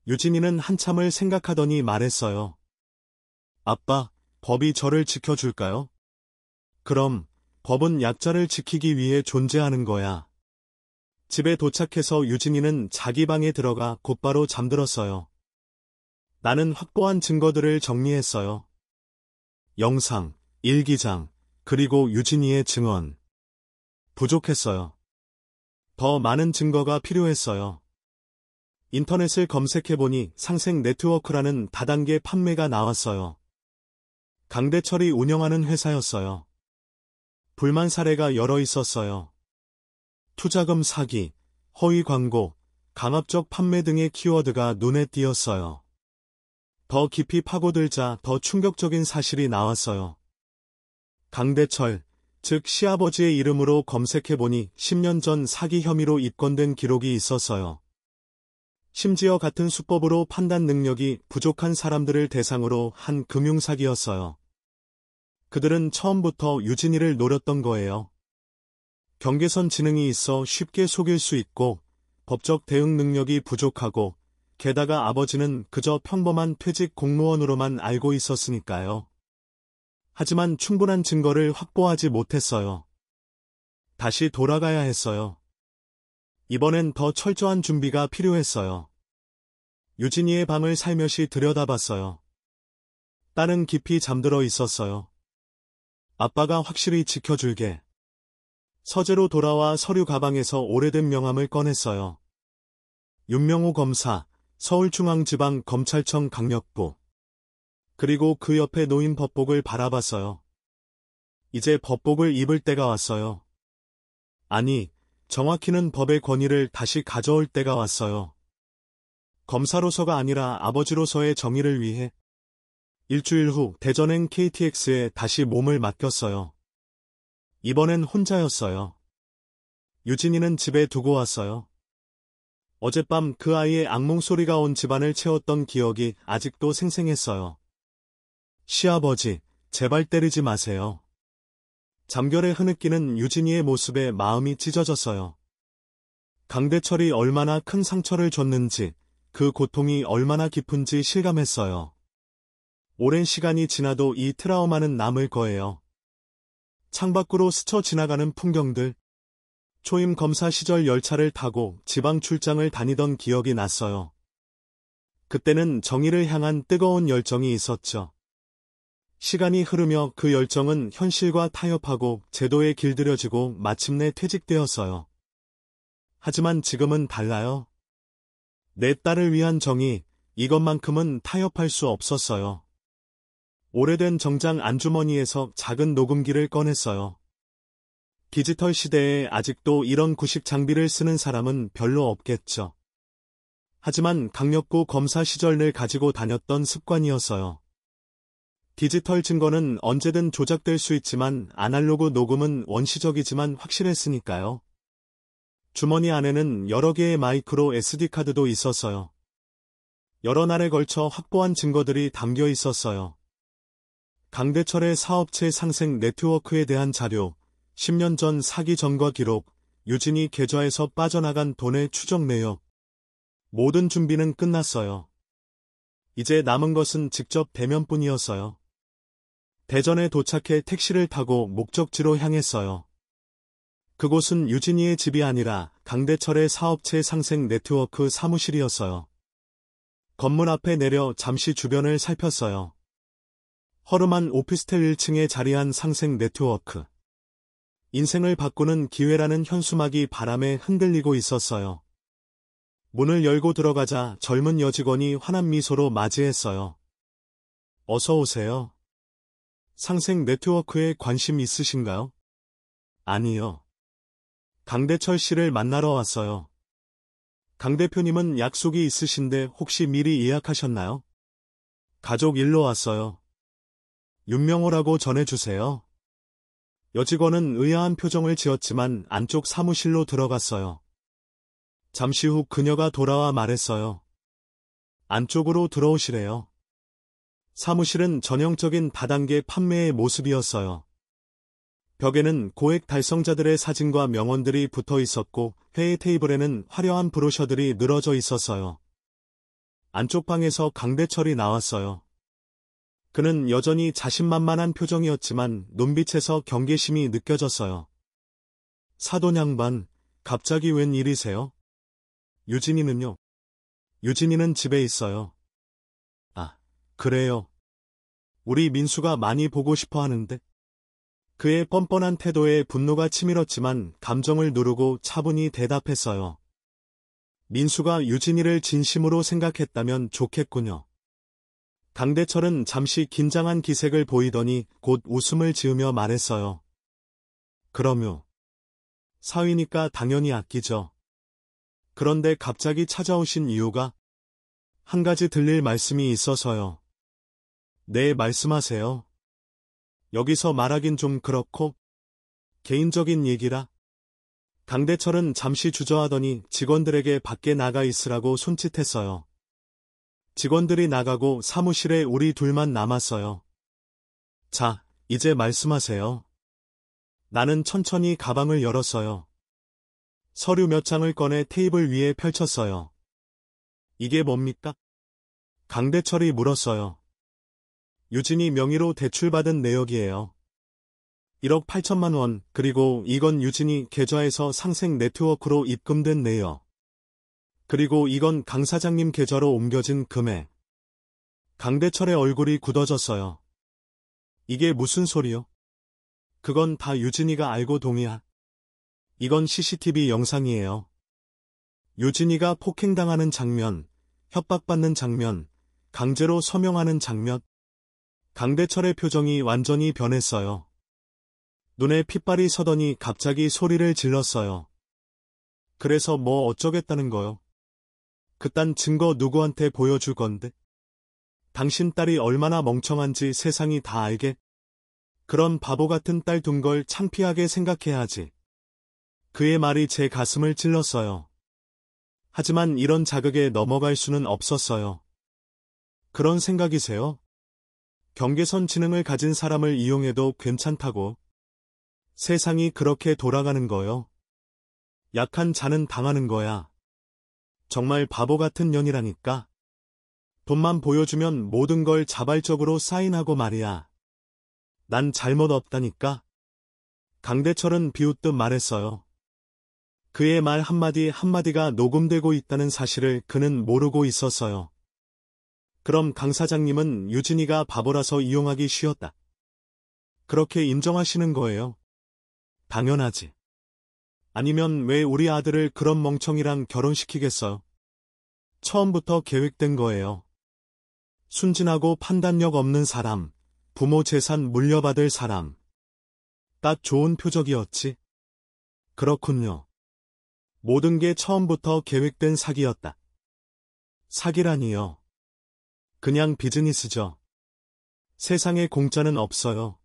유진이는 한참을 생각하더니 말했어요. 아빠, 법이 저를 지켜줄까요? 그럼, 법은 약자를 지키기 위해 존재하는 거야. 집에 도착해서 유진이는 자기 방에 들어가 곧바로 잠들었어요. 나는 확보한 증거들을 정리했어요. 영상, 일기장, 그리고 유진이의 증언. 부족했어요. 더 많은 증거가 필요했어요. 인터넷을 검색해보니 상생 네트워크라는 다단계 판매가 나왔어요. 강대철이 운영하는 회사였어요. 불만 사례가 여러 있었어요. 투자금 사기, 허위 광고, 강압적 판매 등의 키워드가 눈에 띄었어요. 더 깊이 파고들자 더 충격적인 사실이 나왔어요. 강대철, 즉 시아버지의 이름으로 검색해보니 10년 전 사기 혐의로 입건된 기록이 있었어요. 심지어 같은 수법으로 판단 능력이 부족한 사람들을 대상으로 한 금융사기였어요. 그들은 처음부터 유진이를 노렸던 거예요. 경계선 지능이 있어 쉽게 속일 수 있고 법적 대응 능력이 부족하고 게다가 아버지는 그저 평범한 퇴직 공무원으로만 알고 있었으니까요. 하지만 충분한 증거를 확보하지 못했어요. 다시 돌아가야 했어요. 이번엔 더 철저한 준비가 필요했어요. 유진이의 방을 살며시 들여다봤어요. 딸은 깊이 잠들어 있었어요. 아빠가 확실히 지켜줄게. 서재로 돌아와 서류 가방에서 오래된 명함을 꺼냈어요. 윤명호 검사, 서울중앙지방검찰청 강력부. 그리고 그 옆에 놓인 법복을 바라봤어요. 이제 법복을 입을 때가 왔어요. 아니, 정확히는 법의 권위를 다시 가져올 때가 왔어요. 검사로서가 아니라 아버지로서의 정의를 위해. 일주일 후 대전행 KTX에 다시 몸을 맡겼어요. 이번엔 혼자였어요. 유진이는 집에 두고 왔어요. 어젯밤 그 아이의 악몽 소리가 온 집안을 채웠던 기억이 아직도 생생했어요. 시아버지, 제발 때리지 마세요. 잠결에 흐느끼는 유진이의 모습에 마음이 찢어졌어요. 강대철이 얼마나 큰 상처를 줬는지, 그 고통이 얼마나 깊은지 실감했어요. 오랜 시간이 지나도 이 트라우마는 남을 거예요. 창밖으로 스쳐 지나가는 풍경들. 초임 검사 시절 열차를 타고 지방 출장을 다니던 기억이 났어요. 그때는 정의를 향한 뜨거운 열정이 있었죠. 시간이 흐르며 그 열정은 현실과 타협하고 제도에 길들여지고 마침내 퇴직되었어요. 하지만 지금은 달라요. 내 딸을 위한 정의, 이것만큼은 타협할 수 없었어요. 오래된 정장 안주머니에서 작은 녹음기를 꺼냈어요. 디지털 시대에 아직도 이런 구식 장비를 쓰는 사람은 별로 없겠죠. 하지만 강력부 검사 시절 늘 가지고 다녔던 습관이었어요. 디지털 증거는 언제든 조작될 수 있지만 아날로그 녹음은 원시적이지만 확실했으니까요. 주머니 안에는 여러 개의 마이크로 SD카드도 있었어요. 여러 날에 걸쳐 확보한 증거들이 담겨 있었어요. 강대철의 사업체 상생 네트워크에 대한 자료, 10년 전 사기 전과 기록, 유진이 계좌에서 빠져나간 돈의 추적 내역. 모든 준비는 끝났어요. 이제 남은 것은 직접 대면뿐이었어요. 대전에 도착해 택시를 타고 목적지로 향했어요. 그곳은 유진이의 집이 아니라 강대철의 사업체 상생 네트워크 사무실이었어요. 건물 앞에 내려 잠시 주변을 살폈어요. 허름한 오피스텔 1층에 자리한 상생 네트워크. 인생을 바꾸는 기회라는 현수막이 바람에 흔들리고 있었어요. 문을 열고 들어가자 젊은 여직원이 환한 미소로 맞이했어요. 어서 오세요. 상생 네트워크에 관심 있으신가요? 아니요. 강대철 씨를 만나러 왔어요. 강 대표님은 약속이 있으신데 혹시 미리 예약하셨나요? 가족 일로 왔어요. 윤명호라고 전해주세요. 여직원은 의아한 표정을 지었지만 안쪽 사무실로 들어갔어요. 잠시 후 그녀가 돌아와 말했어요. 안쪽으로 들어오시래요. 사무실은 전형적인 다단계 판매의 모습이었어요. 벽에는 고액 달성자들의 사진과 명언들이 붙어 있었고 회의 테이블에는 화려한 브로셔들이 늘어져 있었어요. 안쪽 방에서 강대철이 나왔어요. 그는 여전히 자신만만한 표정이었지만 눈빛에서 경계심이 느껴졌어요. 사돈 양반, 갑자기 웬 일이세요? 유진이는요? 유진이는 집에 있어요. 아, 그래요. 우리 민수가 많이 보고 싶어 하는데. 그의 뻔뻔한 태도에 분노가 치밀었지만 감정을 누르고 차분히 대답했어요. 민수가 유진이를 진심으로 생각했다면 좋겠군요. 강대철은 잠시 긴장한 기색을 보이더니 곧 웃음을 지으며 말했어요. 그럼요. 사위니까 당연히 아끼죠. 그런데 갑자기 찾아오신 이유가 한 가지 들릴 말씀이 있어서요. 네, 말씀하세요. 여기서 말하긴 좀 그렇고 개인적인 얘기라. 강대철은 잠시 주저하더니 직원들에게 밖에 나가 있으라고 손짓했어요. 직원들이 나가고 사무실에 우리 둘만 남았어요. 자, 이제 말씀하세요. 나는 천천히 가방을 열었어요. 서류 몇 장을 꺼내 테이블 위에 펼쳤어요. 이게 뭡니까? 강대철이 물었어요. 유진이 명의로 대출받은 내역이에요. 1억 8천만 원, 그리고 이건 유진이 계좌에서 상생 네트워크로 입금된 내역. 그리고 이건 강 사장님 계좌로 옮겨진 금액. 강대철의 얼굴이 굳어졌어요. 이게 무슨 소리요? 그건 다 유진이가 알고 동의한. 이건 CCTV 영상이에요. 유진이가 폭행당하는 장면, 협박받는 장면, 강제로 서명하는 장면. 강대철의 표정이 완전히 변했어요. 눈에 핏발이 서더니 갑자기 소리를 질렀어요. 그래서 뭐 어쩌겠다는 거요? 그딴 증거 누구한테 보여줄 건데? 당신 딸이 얼마나 멍청한지 세상이 다 알게? 그런 바보 같은 딸 둔 걸 창피하게 생각해야지. 그의 말이 제 가슴을 찔렀어요. 하지만 이런 자극에 넘어갈 수는 없었어요. 그런 생각이세요? 경계선 지능을 가진 사람을 이용해도 괜찮다고. 세상이 그렇게 돌아가는 거요. 약한 자는 당하는 거야. 정말 바보 같은 년이라니까. 돈만 보여주면 모든 걸 자발적으로 사인하고 말이야. 난 잘못 없다니까. 강대철은 비웃듯 말했어요. 그의 말 한마디 한마디가 녹음되고 있다는 사실을 그는 모르고 있었어요. 그럼 강 사장님은 유진이가 바보라서 이용하기 쉬웠다. 그렇게 인정하시는 거예요? 당연하지. 아니면 왜 우리 아들을 그런 멍청이랑 결혼시키겠어요? 처음부터 계획된 거예요. 순진하고 판단력 없는 사람, 부모 재산 물려받을 사람. 딱 좋은 표적이었지. 그렇군요. 모든 게 처음부터 계획된 사기였다. 사기라니요. 그냥 비즈니스죠. 세상에 공짜는 없어요.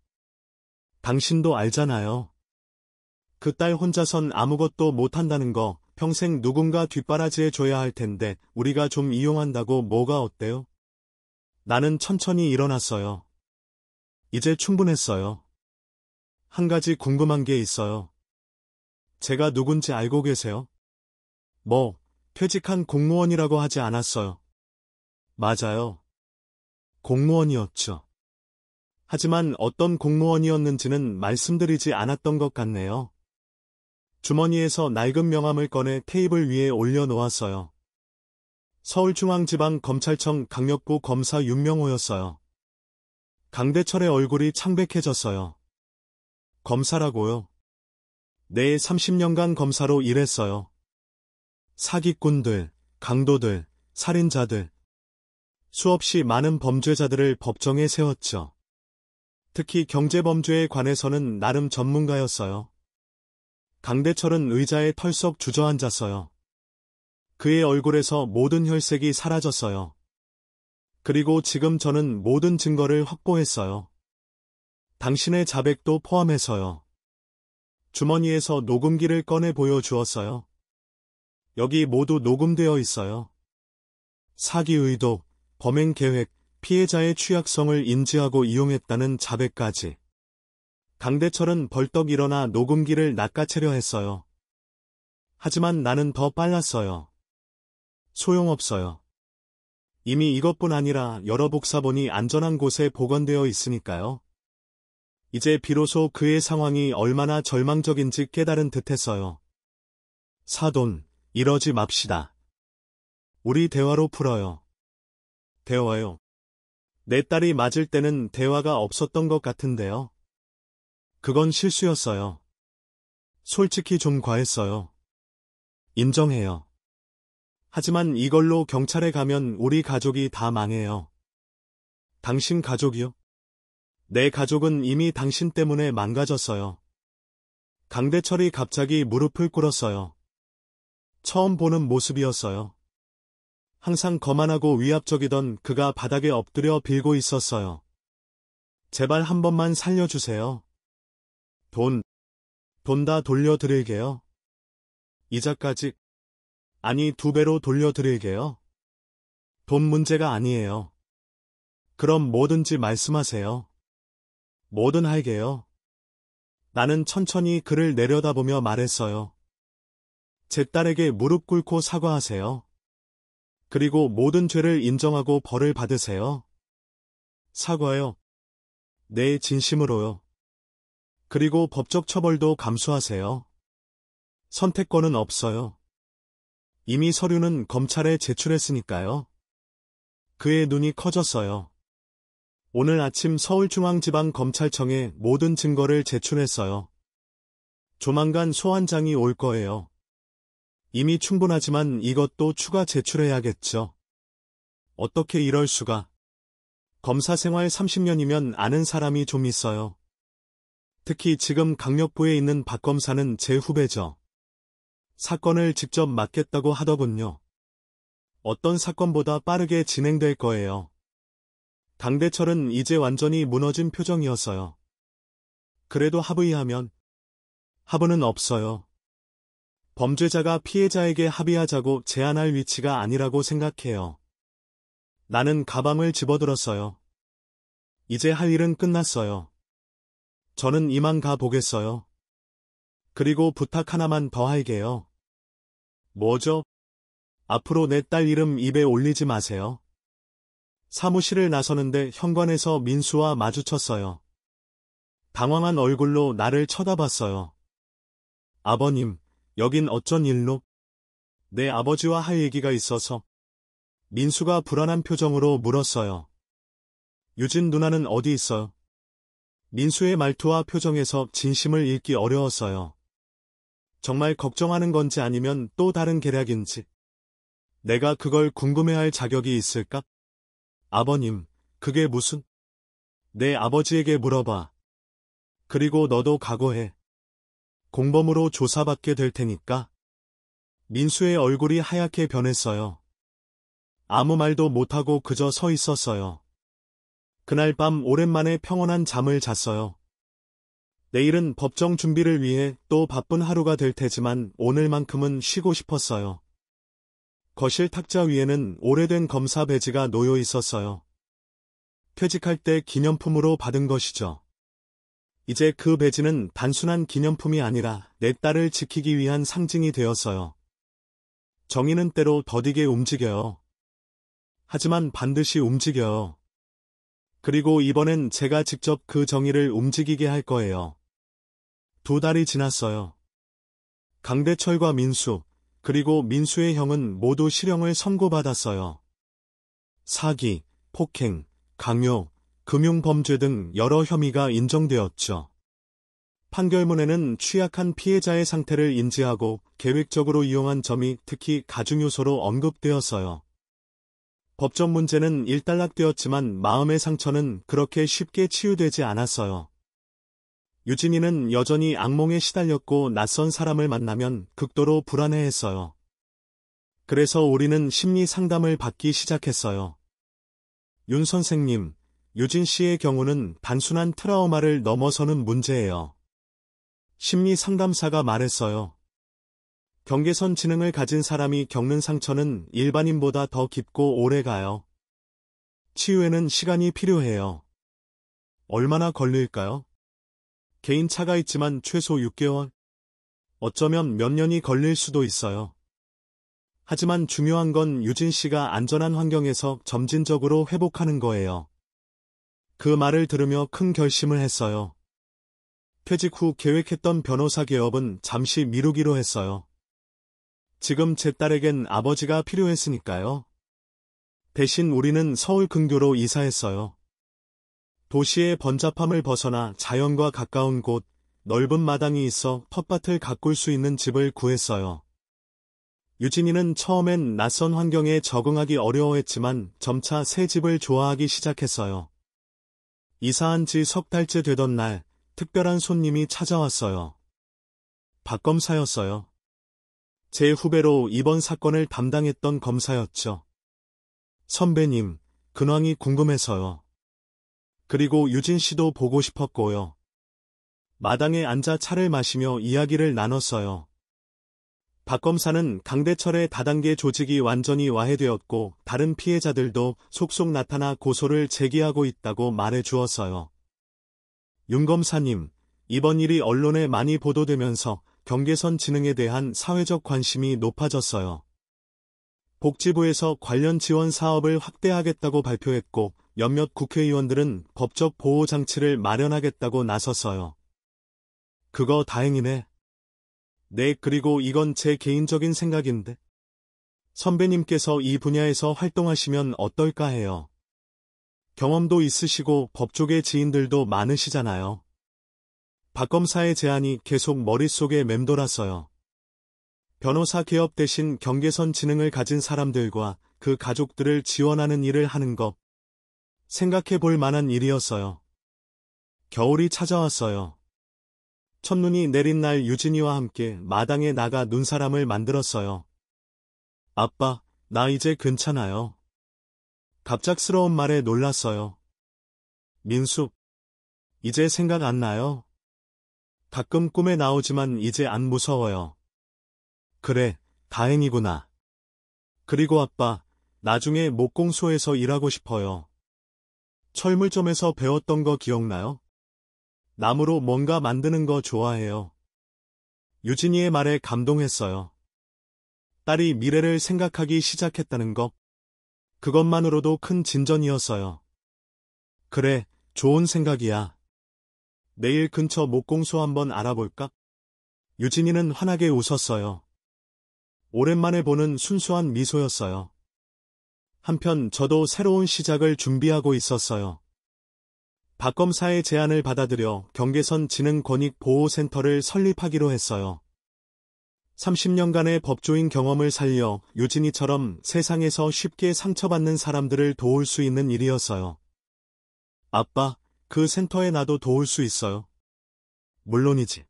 당신도 알잖아요. 그 딸 혼자선 아무것도 못한다는 거 평생 누군가 뒷바라지해 줘야 할 텐데 우리가 좀 이용한다고 뭐가 어때요? 나는 천천히 일어났어요. 이제 충분했어요. 한 가지 궁금한 게 있어요. 제가 누군지 알고 계세요? 뭐, 퇴직한 공무원이라고 하지 않았어요. 맞아요. 공무원이었죠. 하지만 어떤 공무원이었는지는 말씀드리지 않았던 것 같네요. 주머니에서 낡은 명함을 꺼내 테이블 위에 올려놓았어요. 서울중앙지방검찰청 강력부 검사 윤명호였어요. 강대철의 얼굴이 창백해졌어요. 검사라고요? 네, 30년간 검사로 일했어요. 사기꾼들, 강도들, 살인자들, 수없이 많은 범죄자들을 법정에 세웠죠. 특히 경제범죄에 관해서는 나름 전문가였어요. 강대철은 의자에 털썩 주저앉았어요. 그의 얼굴에서 모든 혈색이 사라졌어요. 그리고 지금 저는 모든 증거를 확보했어요. 당신의 자백도 포함해서요. 주머니에서 녹음기를 꺼내 보여주었어요. 여기 모두 녹음되어 있어요. 사기 의도, 범행 계획, 피해자의 취약성을 인지하고 이용했다는 자백까지. 강대철은 벌떡 일어나 녹음기를 낚아채려 했어요. 하지만 나는 더 빨랐어요. 소용없어요. 이미 이것뿐 아니라 여러 복사본이 안전한 곳에 보관되어 있으니까요. 이제 비로소 그의 상황이 얼마나 절망적인지 깨달은 듯했어요. 사돈, 이러지 맙시다. 우리 대화로 풀어요. 대화요. 내 딸이 맞을 때는 대화가 없었던 것 같은데요. 그건 실수였어요. 솔직히 좀 과했어요. 인정해요. 하지만 이걸로 경찰에 가면 우리 가족이 다 망해요. 당신 가족이요? 내 가족은 이미 당신 때문에 망가졌어요. 강대철이 갑자기 무릎을 꿇었어요. 처음 보는 모습이었어요. 항상 거만하고 위압적이던 그가 바닥에 엎드려 빌고 있었어요. 제발 한 번만 살려주세요. 돈 다 돌려드릴게요. 이자까지, 아니 2배로 돌려드릴게요. 돈 문제가 아니에요. 그럼 뭐든지 말씀하세요. 뭐든 할게요. 나는 천천히 그를 내려다보며 말했어요. 제 딸에게 무릎 꿇고 사과하세요. 그리고 모든 죄를 인정하고 벌을 받으세요. 사과요. 네, 진심으로요. 그리고 법적 처벌도 감수하세요. 선택권은 없어요. 이미 서류는 검찰에 제출했으니까요. 그의 눈이 커졌어요. 오늘 아침 서울중앙지방검찰청에 모든 증거를 제출했어요. 조만간 소환장이 올 거예요. 이미 충분하지만 이것도 추가 제출해야겠죠. 어떻게 이럴 수가. 검사 생활 30년이면 아는 사람이 좀 있어요. 특히 지금 강력부에 있는 박 검사는 제 후배죠. 사건을 직접 맡겠다고 하더군요. 어떤 사건보다 빠르게 진행될 거예요. 강대철은 이제 완전히 무너진 표정이었어요. 그래도 합의하면? 합의는 없어요. 범죄자가 피해자에게 합의하자고 제안할 위치가 아니라고 생각해요. 나는 가방을 집어들었어요. 이제 할 일은 끝났어요. 저는 이만 가 보겠어요. 그리고 부탁 하나만 더 할게요. 뭐죠? 앞으로 내 딸 이름 입에 올리지 마세요. 사무실을 나서는데 현관에서 민수와 마주쳤어요. 당황한 얼굴로 나를 쳐다봤어요. 아버님, 여긴 어쩐 일로? 내 아버지와 할 얘기가 있어서. 민수가 불안한 표정으로 물었어요. 유진 누나는 어디 있어요? 민수의 말투와 표정에서 진심을 읽기 어려웠어요. 정말 걱정하는 건지 아니면 또 다른 계략인지. 내가 그걸 궁금해할 자격이 있을까? 아버님, 그게 무슨? 내 아버지에게 물어봐. 그리고 너도 각오해. 공범으로 조사받게 될 테니까. 민수의 얼굴이 하얗게 변했어요. 아무 말도 못하고 그저 서 있었어요. 그날 밤 오랜만에 평온한 잠을 잤어요. 내일은 법정 준비를 위해 또 바쁜 하루가 될 테지만 오늘만큼은 쉬고 싶었어요. 거실 탁자 위에는 오래된 검사 배지가 놓여 있었어요. 퇴직할 때 기념품으로 받은 것이죠. 이제 그 배지는 단순한 기념품이 아니라 내 딸을 지키기 위한 상징이 되었어요. 정의는 때로 더디게 움직여요. 하지만 반드시 움직여요. 그리고 이번엔 제가 직접 그 정의를 움직이게 할 거예요. 2달이 지났어요. 강대철과 민수, 그리고 민수의 형은 모두 실형을 선고받았어요. 사기, 폭행, 강요, 금융범죄 등 여러 혐의가 인정되었죠. 판결문에는 취약한 피해자의 상태를 인지하고 계획적으로 이용한 점이 특히 가중 요소로 언급되었어요. 법적 문제는 일단락되었지만 마음의 상처는 그렇게 쉽게 치유되지 않았어요. 유진이는 여전히 악몽에 시달렸고 낯선 사람을 만나면 극도로 불안해했어요. 그래서 우리는 심리 상담을 받기 시작했어요. 윤 선생님, 유진 씨의 경우는 단순한 트라우마를 넘어서는 문제예요. 심리 상담사가 말했어요. 경계선 지능을 가진 사람이 겪는 상처는 일반인보다 더 깊고 오래 가요. 치유에는 시간이 필요해요. 얼마나 걸릴까요? 개인차가 있지만 최소 6개월? 어쩌면 몇 년이 걸릴 수도 있어요. 하지만 중요한 건 유진 씨가 안전한 환경에서 점진적으로 회복하는 거예요. 그 말을 들으며 큰 결심을 했어요. 퇴직 후 계획했던 변호사 개업은 잠시 미루기로 했어요. 지금 제 딸에겐 아버지가 필요했으니까요. 대신 우리는 서울 근교로 이사했어요. 도시의 번잡함을 벗어나 자연과 가까운 곳, 넓은 마당이 있어 텃밭을 가꿀 수 있는 집을 구했어요. 유진이는 처음엔 낯선 환경에 적응하기 어려워했지만 점차 새 집을 좋아하기 시작했어요. 이사한 지 석 달째 되던 날, 특별한 손님이 찾아왔어요. 박 검사였어요. 제 후배로 이번 사건을 담당했던 검사였죠. 선배님, 근황이 궁금해서요. 그리고 유진 씨도 보고 싶었고요. 마당에 앉아 차를 마시며 이야기를 나눴어요. 박 검사는 강대철의 다단계 조직이 완전히 와해되었고 다른 피해자들도 속속 나타나 고소를 제기하고 있다고 말해 주었어요. 윤 검사님, 이번 일이 언론에 많이 보도되면서 경계선 지능에 대한 사회적 관심이 높아졌어요. 복지부에서 관련 지원 사업을 확대하겠다고 발표했고 몇몇 국회의원들은 법적 보호 장치를 마련하겠다고 나섰어요. 그거 다행이네. 네, 그리고 이건 제 개인적인 생각인데. 선배님께서 이 분야에서 활동하시면 어떨까 해요. 경험도 있으시고 법조계 지인들도 많으시잖아요. 박 검사의 제안이 계속 머릿속에 맴돌았어요. 변호사 개업 대신 경계선 지능을 가진 사람들과 그 가족들을 지원하는 일을 하는 것. 생각해 볼 만한 일이었어요. 겨울이 찾아왔어요. 첫눈이 내린 날 유진이와 함께 마당에 나가 눈사람을 만들었어요. 아빠, 나 이제 괜찮아요. 갑작스러운 말에 놀랐어요. 민숙, 이제 생각 안 나요? 가끔 꿈에 나오지만 이제 안 무서워요. 그래, 다행이구나. 그리고 아빠, 나중에 목공소에서 일하고 싶어요. 철물점에서 배웠던 거 기억나요? 나무로 뭔가 만드는 거 좋아해요. 유진이의 말에 감동했어요. 딸이 미래를 생각하기 시작했다는 것. 그것만으로도 큰 진전이었어요. 그래, 좋은 생각이야. 내일 근처 목공소 한번 알아볼까? 유진이는 환하게 웃었어요. 오랜만에 보는 순수한 미소였어요. 한편 저도 새로운 시작을 준비하고 있었어요. 박 검사의 제안을 받아들여 경계선 지능권익보호센터를 설립하기로 했어요. 30년간의 법조인 경험을 살려 유진이처럼 세상에서 쉽게 상처받는 사람들을 도울 수 있는 일이었어요. 아빠, 그 센터에 나도 도울 수 있어요? 물론이지.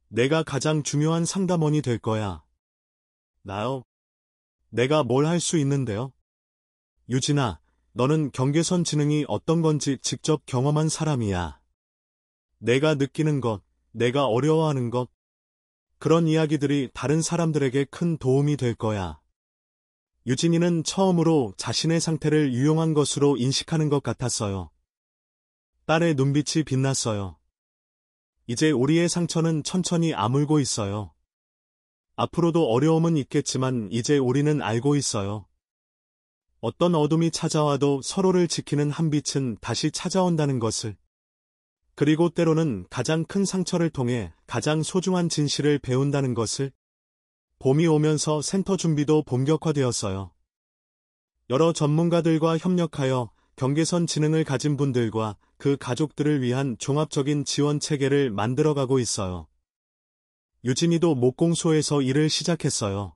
내가 가장 중요한 상담원이 될 거야. 나요? 내가 뭘 할 수 있는데요? 유진아, 너는 경계선 지능이 어떤 건지 직접 경험한 사람이야. 내가 느끼는 것, 내가 어려워하는 것, 그런 이야기들이 다른 사람들에게 큰 도움이 될 거야. 유진이는 처음으로 자신의 상태를 유용한 것으로 인식하는 것 같았어요. 딸의 눈빛이 빛났어요. 이제 우리의 상처는 천천히 아물고 있어요. 앞으로도 어려움은 있겠지만 이제 우리는 알고 있어요. 어떤 어둠이 찾아와도 서로를 지키는 한 빛은 다시 찾아온다는 것을. 그리고 때로는 가장 큰 상처를 통해 가장 소중한 진실을 배운다는 것을. 봄이 오면서 센터 준비도 본격화되었어요. 여러 전문가들과 협력하여 경계선 지능을 가진 분들과 그 가족들을 위한 종합적인 지원 체계를 만들어가고 있어요. 유진이도 목공소에서 일을 시작했어요.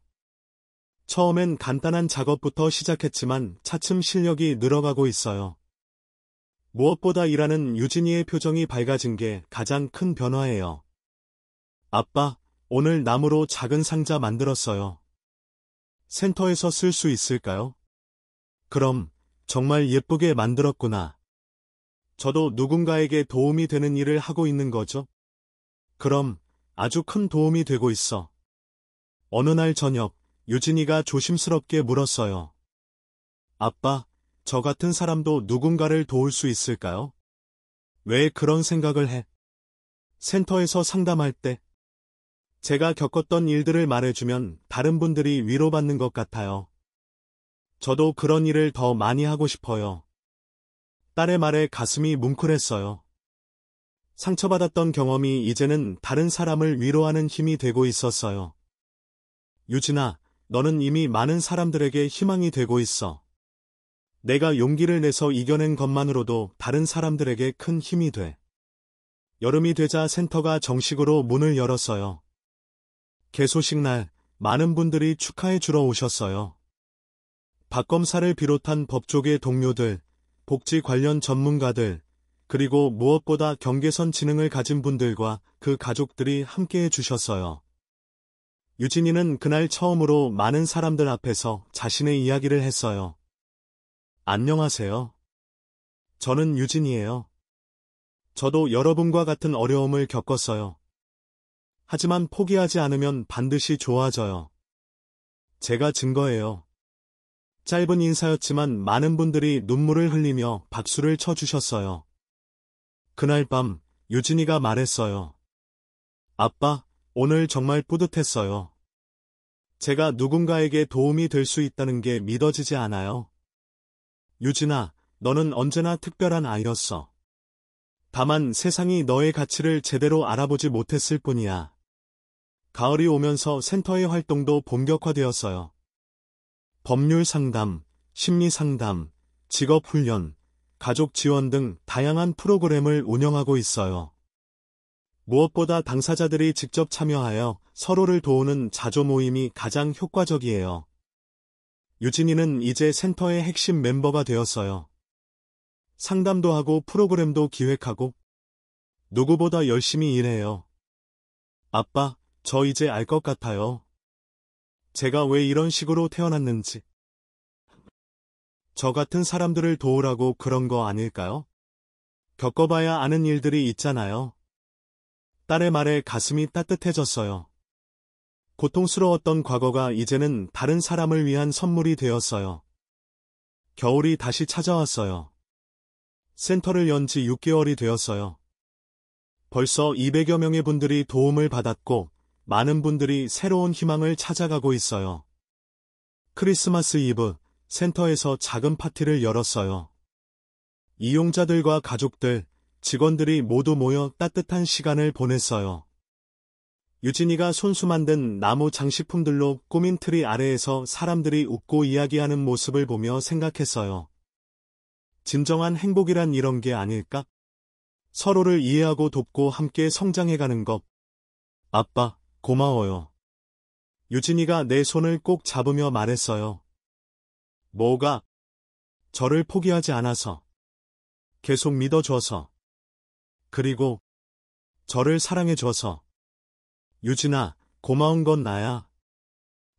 처음엔 간단한 작업부터 시작했지만 차츰 실력이 늘어가고 있어요. 무엇보다 일하는 유진이의 표정이 밝아진 게 가장 큰 변화예요. 아빠, 오늘 나무로 작은 상자 만들었어요. 센터에서 쓸 수 있을까요? 그럼, 정말 예쁘게 만들었구나. 저도 누군가에게 도움이 되는 일을 하고 있는 거죠? 그럼, 아주 큰 도움이 되고 있어. 어느 날 저녁, 유진이가 조심스럽게 물었어요. 아빠, 저 같은 사람도 누군가를 도울 수 있을까요? 왜 그런 생각을 해? 센터에서 상담할 때, 제가 겪었던 일들을 말해주면 다른 분들이 위로받는 것 같아요. 저도 그런 일을 더 많이 하고 싶어요. 딸의 말에 가슴이 뭉클했어요. 상처받았던 경험이 이제는 다른 사람을 위로하는 힘이 되고 있었어요. 유진아, 너는 이미 많은 사람들에게 희망이 되고 있어. 내가 용기를 내서 이겨낸 것만으로도 다른 사람들에게 큰 힘이 돼. 여름이 되자 센터가 정식으로 문을 열었어요. 개소식 날, 많은 분들이 축하해 주러 오셨어요. 박검사를 비롯한 법조계 동료들, 복지 관련 전문가들, 그리고 무엇보다 경계선 지능을 가진 분들과 그 가족들이 함께해 주셨어요. 유진이는 그날 처음으로 많은 사람들 앞에서 자신의 이야기를 했어요. 안녕하세요. 저는 유진이에요. 저도 여러분과 같은 어려움을 겪었어요. 하지만 포기하지 않으면 반드시 좋아져요. 제가 증거예요. 짧은 인사였지만 많은 분들이 눈물을 흘리며 박수를 쳐주셨어요. 그날 밤 유진이가 말했어요. 아빠, 오늘 정말 뿌듯했어요. 제가 누군가에게 도움이 될 수 있다는 게 믿어지지 않아요. 유진아, 너는 언제나 특별한 아이였어. 다만 세상이 너의 가치를 제대로 알아보지 못했을 뿐이야. 가을이 오면서 센터의 활동도 본격화되었어요. 법률 상담, 심리 상담, 직업 훈련, 가족 지원 등 다양한 프로그램을 운영하고 있어요. 무엇보다 당사자들이 직접 참여하여 서로를 도우는 자조 모임이 가장 효과적이에요. 유진이는 이제 센터의 핵심 멤버가 되었어요. 상담도 하고 프로그램도 기획하고 누구보다 열심히 일해요. 아빠, 저 이제 알 것 같아요. 제가 왜 이런 식으로 태어났는지. 저 같은 사람들을 도우라고 그런 거 아닐까요? 겪어봐야 아는 일들이 있잖아요. 딸의 말에 가슴이 따뜻해졌어요. 고통스러웠던 과거가 이제는 다른 사람을 위한 선물이 되었어요. 겨울이 다시 찾아왔어요. 센터를 연 지 6개월이 되었어요. 벌써 200여 명의 분들이 도움을 받았고 많은 분들이 새로운 희망을 찾아가고 있어요. 크리스마스 이브, 센터에서 작은 파티를 열었어요. 이용자들과 가족들, 직원들이 모두 모여 따뜻한 시간을 보냈어요. 유진이가 손수 만든 나무 장식품들로 꾸민 트리 아래에서 사람들이 웃고 이야기하는 모습을 보며 생각했어요. 진정한 행복이란 이런 게 아닐까? 서로를 이해하고 돕고 함께 성장해가는 것. 아빠, 고마워요. 유진이가 내 손을 꼭 잡으며 말했어요. 뭐가? 저를 포기하지 않아서. 계속 믿어줘서. 그리고 저를 사랑해줘서. 유진아, 고마운 건 나야.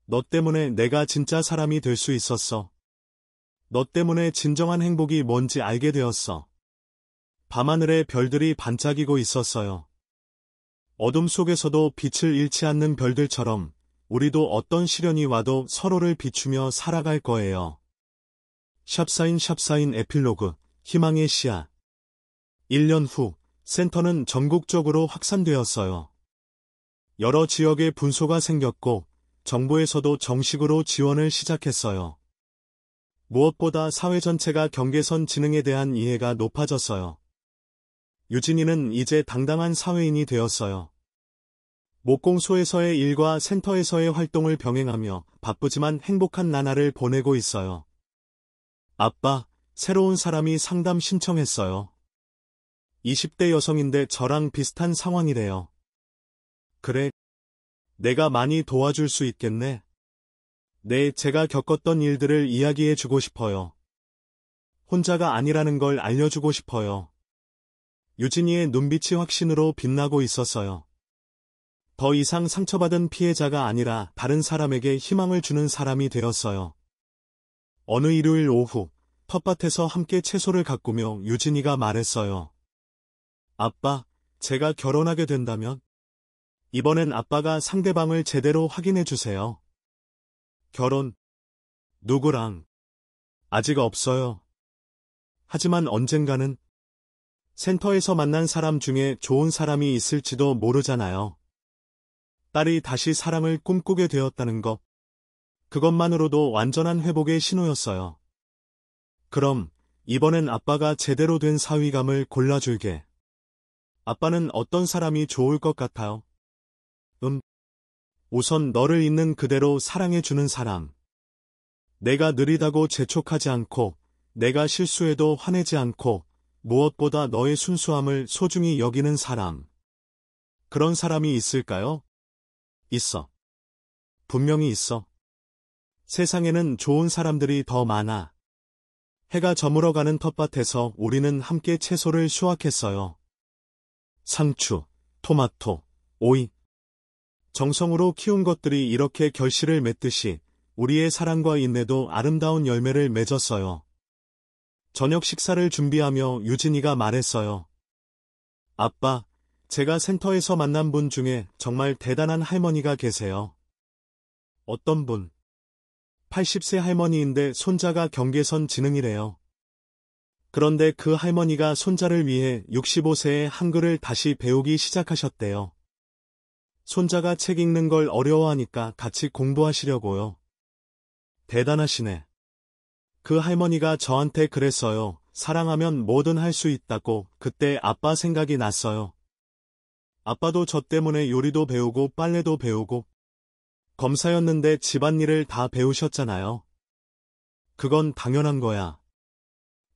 너 때문에 내가 진짜 사람이 될 수 있었어. 너 때문에 진정한 행복이 뭔지 알게 되었어. 밤하늘에 별들이 반짝이고 있었어요. 어둠 속에서도 빛을 잃지 않는 별들처럼 우리도 어떤 시련이 와도 서로를 비추며 살아갈 거예요. 샵사인 에필로그, 희망의 씨앗. 1년 후, 센터는 전국적으로 확산되었어요. 여러 지역에 분소가 생겼고, 정부에서도 정식으로 지원을 시작했어요. 무엇보다 사회 전체가 경계선 지능에 대한 이해가 높아졌어요. 유진이는 이제 당당한 사회인이 되었어요. 목공소에서의 일과 센터에서의 활동을 병행하며 바쁘지만 행복한 나날을 보내고 있어요. 아빠, 새로운 사람이 상담 신청했어요. 20대 여성인데 저랑 비슷한 상황이래요. 그래, 내가 많이 도와줄 수 있겠네. 네, 제가 겪었던 일들을 이야기해주고 싶어요. 혼자가 아니라는 걸 알려주고 싶어요. 유진이의 눈빛이 확신으로 빛나고 있었어요. 더 이상 상처받은 피해자가 아니라 다른 사람에게 희망을 주는 사람이 되었어요. 어느 일요일 오후, 텃밭에서 함께 채소를 가꾸며 유진이가 말했어요. 아빠, 제가 결혼하게 된다면? 이번엔 아빠가 상대방을 제대로 확인해 주세요. 결혼? 누구랑? 아직 없어요. 하지만 언젠가는 센터에서 만난 사람 중에 좋은 사람이 있을지도 모르잖아요. 딸이 다시 사랑을 꿈꾸게 되었다는 것. 그것만으로도 완전한 회복의 신호였어요. 그럼 이번엔 아빠가 제대로 된 사위감을 골라줄게. 아빠는 어떤 사람이 좋을 것 같아요? 우선 너를 있는 그대로 사랑해주는 사람. 내가 느리다고 재촉하지 않고, 내가 실수해도 화내지 않고, 무엇보다 너의 순수함을 소중히 여기는 사람. 그런 사람이 있을까요? 있어. 분명히 있어. 세상에는 좋은 사람들이 더 많아. 해가 저물어가는 텃밭에서 우리는 함께 채소를 수확했어요. 상추, 토마토, 오이. 정성으로 키운 것들이 이렇게 결실을 맺듯이 우리의 사랑과 인내도 아름다운 열매를 맺었어요. 저녁 식사를 준비하며 유진이가 말했어요. 아빠, 제가 센터에서 만난 분 중에 정말 대단한 할머니가 계세요. 어떤 분? 80세 할머니인데 손자가 경계선 지능이래요. 그런데 그 할머니가 손자를 위해 65세에 한글을 다시 배우기 시작하셨대요. 손자가 책 읽는 걸 어려워하니까 같이 공부하시려고요. 대단하시네. 그 할머니가 저한테 그랬어요. 사랑하면 뭐든 할 수 있다고. 그때 아빠 생각이 났어요. 아빠도 저 때문에 요리도 배우고 빨래도 배우고 검사였는데 집안일을 다 배우셨잖아요. 그건 당연한 거야.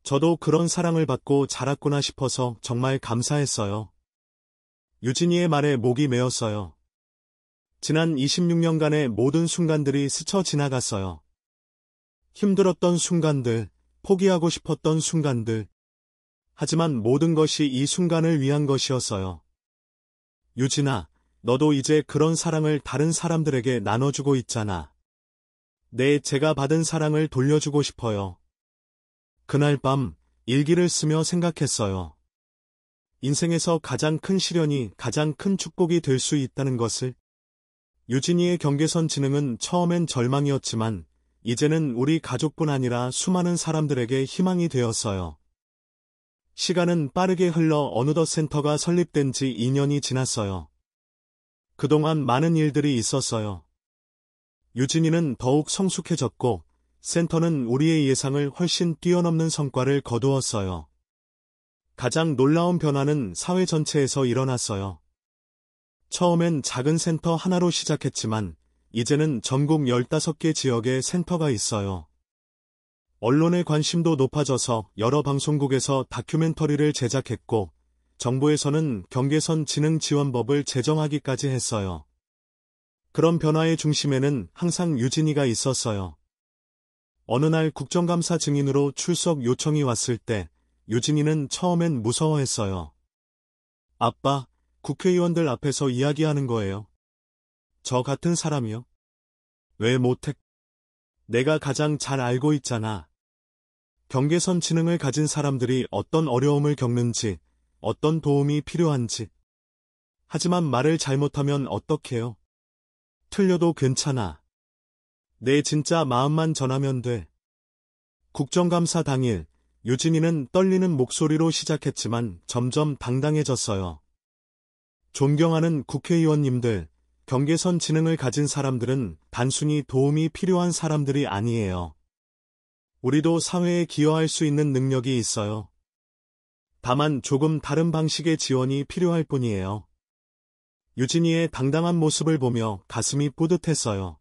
저도 그런 사랑을 받고 자랐구나 싶어서 정말 감사했어요. 유진이의 말에 목이 메었어요. 지난 26년간의 모든 순간들이 스쳐 지나갔어요. 힘들었던 순간들, 포기하고 싶었던 순간들. 하지만 모든 것이 이 순간을 위한 것이었어요. 유진아, 너도 이제 그런 사랑을 다른 사람들에게 나눠주고 있잖아. 네, 제가 받은 사랑을 돌려주고 싶어요. 그날 밤 일기를 쓰며 생각했어요. 인생에서 가장 큰 시련이 가장 큰 축복이 될 수 있다는 것을. 유진이의 경계선 지능은 처음엔 절망이었지만 이제는 우리 가족뿐 아니라 수많은 사람들에게 희망이 되었어요. 시간은 빠르게 흘러 어느덧 센터가 설립된 지 2년이 지났어요. 그동안 많은 일들이 있었어요. 유진이는 더욱 성숙해졌고 센터는 우리의 예상을 훨씬 뛰어넘는 성과를 거두었어요. 가장 놀라운 변화는 사회 전체에서 일어났어요. 처음엔 작은 센터 하나로 시작했지만 이제는 전국 15개 지역에 센터가 있어요. 언론의 관심도 높아져서 여러 방송국에서 다큐멘터리를 제작했고 정부에서는 경계선 지능 지원법을 제정하기까지 했어요. 그런 변화의 중심에는 항상 유진이가 있었어요. 어느 날 국정감사 증인으로 출석 요청이 왔을 때 유진이는 처음엔 무서워했어요. 아빠, 국회의원들 앞에서 이야기하는 거예요. 저 같은 사람이요? 왜 못해? 내가 가장 잘 알고 있잖아. 경계선 지능을 가진 사람들이 어떤 어려움을 겪는지, 어떤 도움이 필요한지. 하지만 말을 잘못하면 어떡해요? 틀려도 괜찮아. 내 진짜 마음만 전하면 돼. 국정감사 당일, 유진이는 떨리는 목소리로 시작했지만 점점 당당해졌어요. 존경하는 국회의원님들, 경계선 지능을 가진 사람들은 단순히 도움이 필요한 사람들이 아니에요. 우리도 사회에 기여할 수 있는 능력이 있어요. 다만 조금 다른 방식의 지원이 필요할 뿐이에요. 유진이의 당당한 모습을 보며 가슴이 뿌듯했어요.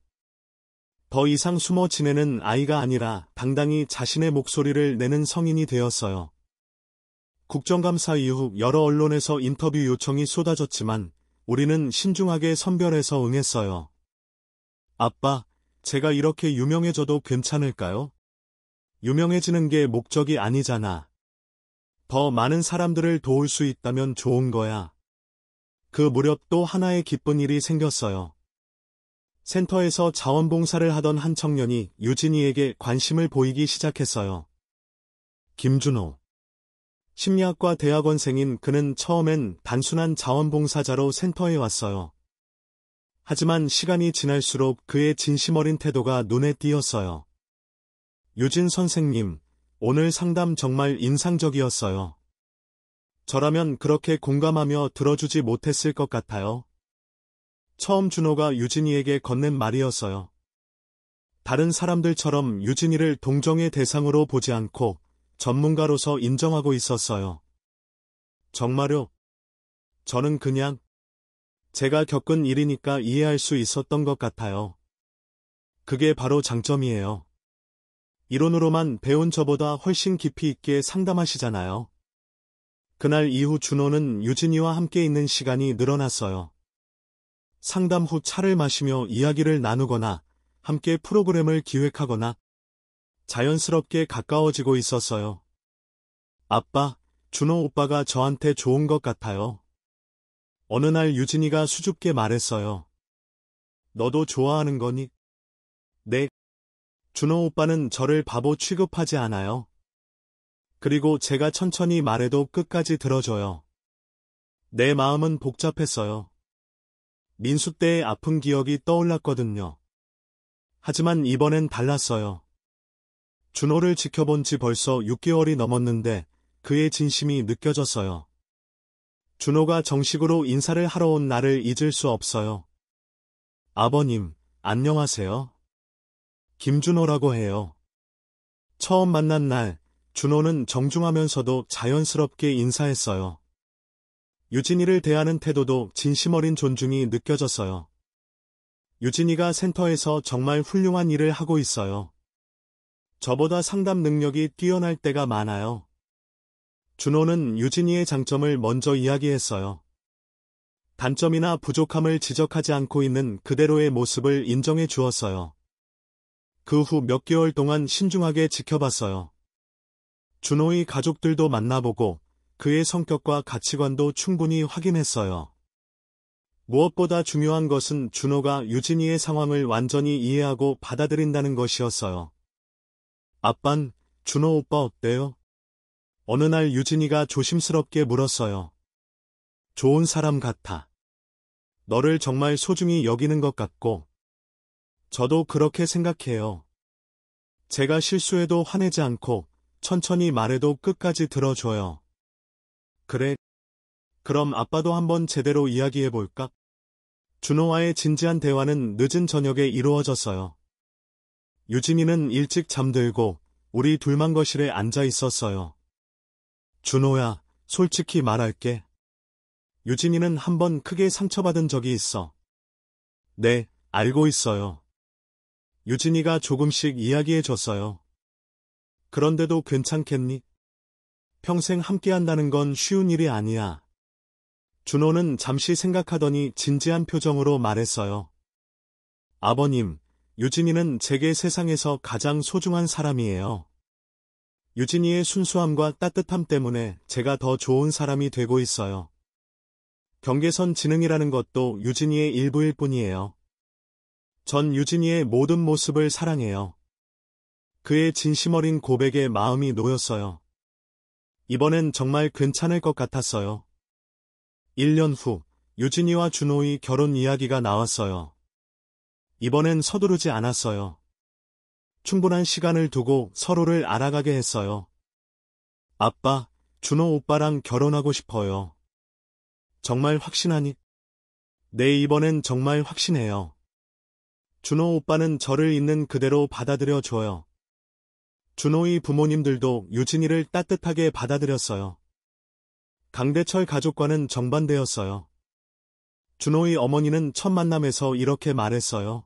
더 이상 숨어 지내는 아이가 아니라 당당히 자신의 목소리를 내는 성인이 되었어요. 국정감사 이후 여러 언론에서 인터뷰 요청이 쏟아졌지만 우리는 신중하게 선별해서 응했어요. 아빠, 제가 이렇게 유명해져도 괜찮을까요? 유명해지는 게 목적이 아니잖아. 더 많은 사람들을 도울 수 있다면 좋은 거야. 그 무렵 또 하나의 기쁜 일이 생겼어요. 센터에서 자원봉사를 하던 한 청년이 유진이에게 관심을 보이기 시작했어요. 김준호. 심리학과 대학원생인 그는 처음엔 단순한 자원봉사자로 센터에 왔어요. 하지만 시간이 지날수록 그의 진심 어린 태도가 눈에 띄었어요. 유진 선생님, 오늘 상담 정말 인상적이었어요. 저라면 그렇게 공감하며 들어주지 못했을 것 같아요. 처음 준호가 유진이에게 건넨 말이었어요. 다른 사람들처럼 유진이를 동정의 대상으로 보지 않고 전문가로서 인정하고 있었어요. 정말요? 저는 그냥 제가 겪은 일이니까 이해할 수 있었던 것 같아요. 그게 바로 장점이에요. 이론으로만 배운 저보다 훨씬 깊이 있게 상담하시잖아요. 그날 이후 준호는 유진이와 함께 있는 시간이 늘어났어요. 상담 후 차를 마시며 이야기를 나누거나 함께 프로그램을 기획하거나 자연스럽게 가까워지고 있었어요. 아빠, 준호 오빠가 저한테 좋은 것 같아요. 어느 날 유진이가 수줍게 말했어요. 너도 좋아하는 거니? 네. 준호 오빠는 저를 바보 취급하지 않아요. 그리고 제가 천천히 말해도 끝까지 들어줘요. 내 마음은 복잡했어요. 민수 때의 아픈 기억이 떠올랐거든요. 하지만 이번엔 달랐어요. 준호를 지켜본 지 벌써 6개월이 넘었는데 그의 진심이 느껴졌어요. 준호가 정식으로 인사를 하러 온 날을 잊을 수 없어요. 아버님, 안녕하세요. 김준호라고 해요. 처음 만난 날, 준호는 정중하면서도 자연스럽게 인사했어요. 유진이를 대하는 태도도 진심 어린 존중이 느껴졌어요. 유진이가 센터에서 정말 훌륭한 일을 하고 있어요. 저보다 상담 능력이 뛰어날 때가 많아요. 준호는 유진이의 장점을 먼저 이야기했어요. 단점이나 부족함을 지적하지 않고 있는 그대로의 모습을 인정해 주었어요. 그 후 몇 개월 동안 신중하게 지켜봤어요. 준호의 가족들도 만나보고 그의 성격과 가치관도 충분히 확인했어요. 무엇보다 중요한 것은 준호가 유진이의 상황을 완전히 이해하고 받아들인다는 것이었어요. 아빤, 준호 오빠 어때요? 어느 날 유진이가 조심스럽게 물었어요. 좋은 사람 같아. 너를 정말 소중히 여기는 것 같고. 저도 그렇게 생각해요. 제가 실수해도 화내지 않고 천천히 말해도 끝까지 들어줘요. 그래. 그럼 아빠도 한번 제대로 이야기해볼까? 준호와의 진지한 대화는 늦은 저녁에 이루어졌어요. 유진이는 일찍 잠들고 우리 둘만 거실에 앉아 있었어요. 준호야, 솔직히 말할게. 유진이는 한번 크게 상처받은 적이 있어. 네, 알고 있어요. 유진이가 조금씩 이야기해줬어요. 그런데도 괜찮겠니? 평생 함께한다는 건 쉬운 일이 아니야. 준호는 잠시 생각하더니 진지한 표정으로 말했어요. 아버님, 유진이는 제게 세상에서 가장 소중한 사람이에요. 유진이의 순수함과 따뜻함 때문에 제가 더 좋은 사람이 되고 있어요. 경계선 지능이라는 것도 유진이의 일부일 뿐이에요. 전 유진이의 모든 모습을 사랑해요. 그의 진심 어린 고백에 마음이 놓였어요. 이번엔 정말 괜찮을 것 같았어요. 1년 후, 유진이와 준호의 결혼 이야기가 나왔어요. 이번엔 서두르지 않았어요. 충분한 시간을 두고 서로를 알아가게 했어요. 아빠, 준호 오빠랑 결혼하고 싶어요. 정말 확신하니? 네, 이번엔 정말 확신해요. 준호 오빠는 저를 있는 그대로 받아들여 줘요. 준호의 부모님들도 유진이를 따뜻하게 받아들였어요. 강대철 가족과는 정반대였어요. 준호의 어머니는 첫 만남에서 이렇게 말했어요.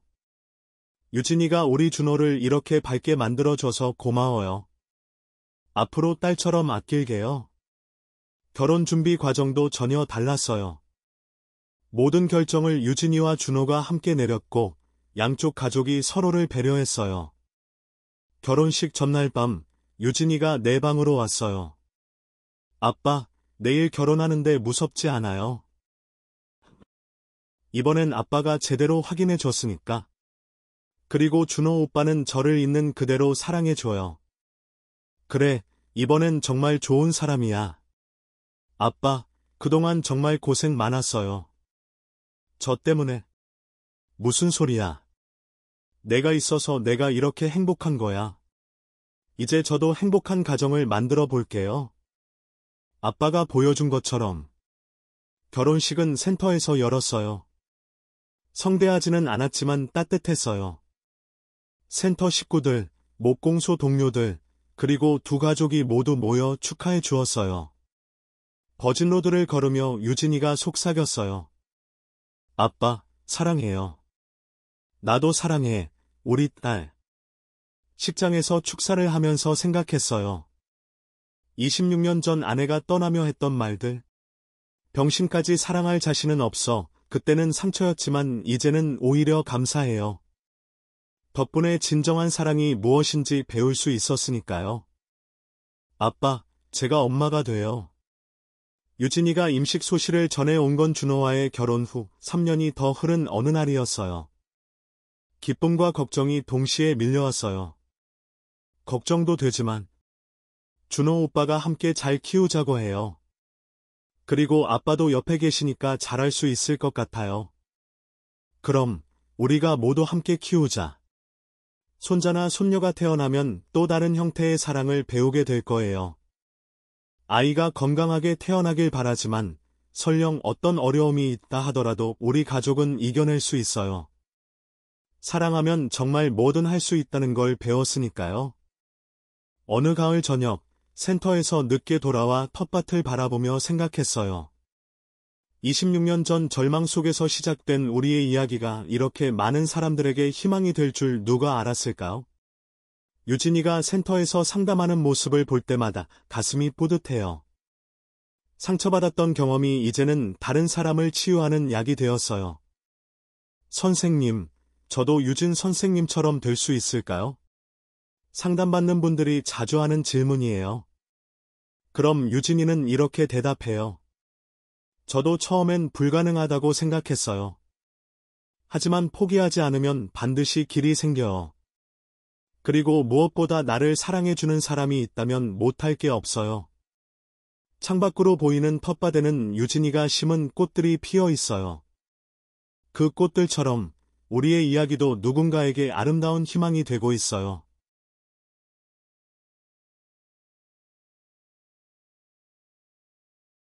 유진이가 우리 준호를 이렇게 밝게 만들어줘서 고마워요. 앞으로 딸처럼 아낄게요. 결혼 준비 과정도 전혀 달랐어요. 모든 결정을 유진이와 준호가 함께 내렸고 양쪽 가족이 서로를 배려했어요. 결혼식 전날 밤 유진이가 내 방으로 왔어요. 아빠, 내일 결혼하는데 무섭지 않아요? 이번엔 아빠가 제대로 확인해 줬으니까. 그리고 준호 오빠는 저를 있는 그대로 사랑해줘요. 그래, 이번엔 정말 좋은 사람이야. 아빠, 그동안 정말 고생 많았어요. 저 때문에. 무슨 소리야. 내가 있어서 내가 이렇게 행복한 거야. 이제 저도 행복한 가정을 만들어 볼게요. 아빠가 보여준 것처럼. 결혼식은 센터에서 열었어요. 성대하지는 않았지만 따뜻했어요. 센터 식구들, 목공소 동료들, 그리고 두 가족이 모두 모여 축하해 주었어요. 버진로드를 걸으며 유진이가 속삭였어요. 아빠, 사랑해요. 나도 사랑해, 우리 딸. 식장에서 축사를 하면서 생각했어요. 26년 전 아내가 떠나며 했던 말들. 병신까지 사랑할 자신은 없어. 그때는 상처였지만 이제는 오히려 감사해요. 덕분에 진정한 사랑이 무엇인지 배울 수 있었으니까요. 아빠, 제가 엄마가 돼요. 유진이가 임식 소식을 전해온 건 준호와의 결혼 후 3년이 더 흐른 어느 날이었어요. 기쁨과 걱정이 동시에 밀려왔어요. 걱정도 되지만 준호 오빠가 함께 잘 키우자고 해요. 그리고 아빠도 옆에 계시니까 잘할 수 있을 것 같아요. 그럼 우리가 모두 함께 키우자. 손자나 손녀가 태어나면 또 다른 형태의 사랑을 배우게 될 거예요. 아이가 건강하게 태어나길 바라지만 설령 어떤 어려움이 있다 하더라도 우리 가족은 이겨낼 수 있어요. 사랑하면 정말 뭐든 할 수 있다는 걸 배웠으니까요. 어느 가을 저녁, 센터에서 늦게 돌아와 텃밭을 바라보며 생각했어요. 26년 전 절망 속에서 시작된 우리의 이야기가 이렇게 많은 사람들에게 희망이 될 줄 누가 알았을까요? 유진이가 센터에서 상담하는 모습을 볼 때마다 가슴이 뿌듯해요. 상처받았던 경험이 이제는 다른 사람을 치유하는 약이 되었어요. 선생님, 저도 유진 선생님처럼 될 수 있을까요? 상담받는 분들이 자주 하는 질문이에요. 그럼 유진이는 이렇게 대답해요. 저도 처음엔 불가능하다고 생각했어요. 하지만 포기하지 않으면 반드시 길이 생겨요. 그리고 무엇보다 나를 사랑해주는 사람이 있다면 못할 게 없어요. 창밖으로 보이는 텃밭에는 유진이가 심은 꽃들이 피어 있어요. 그 꽃들처럼 우리의 이야기도 누군가에게 아름다운 희망이 되고 있어요.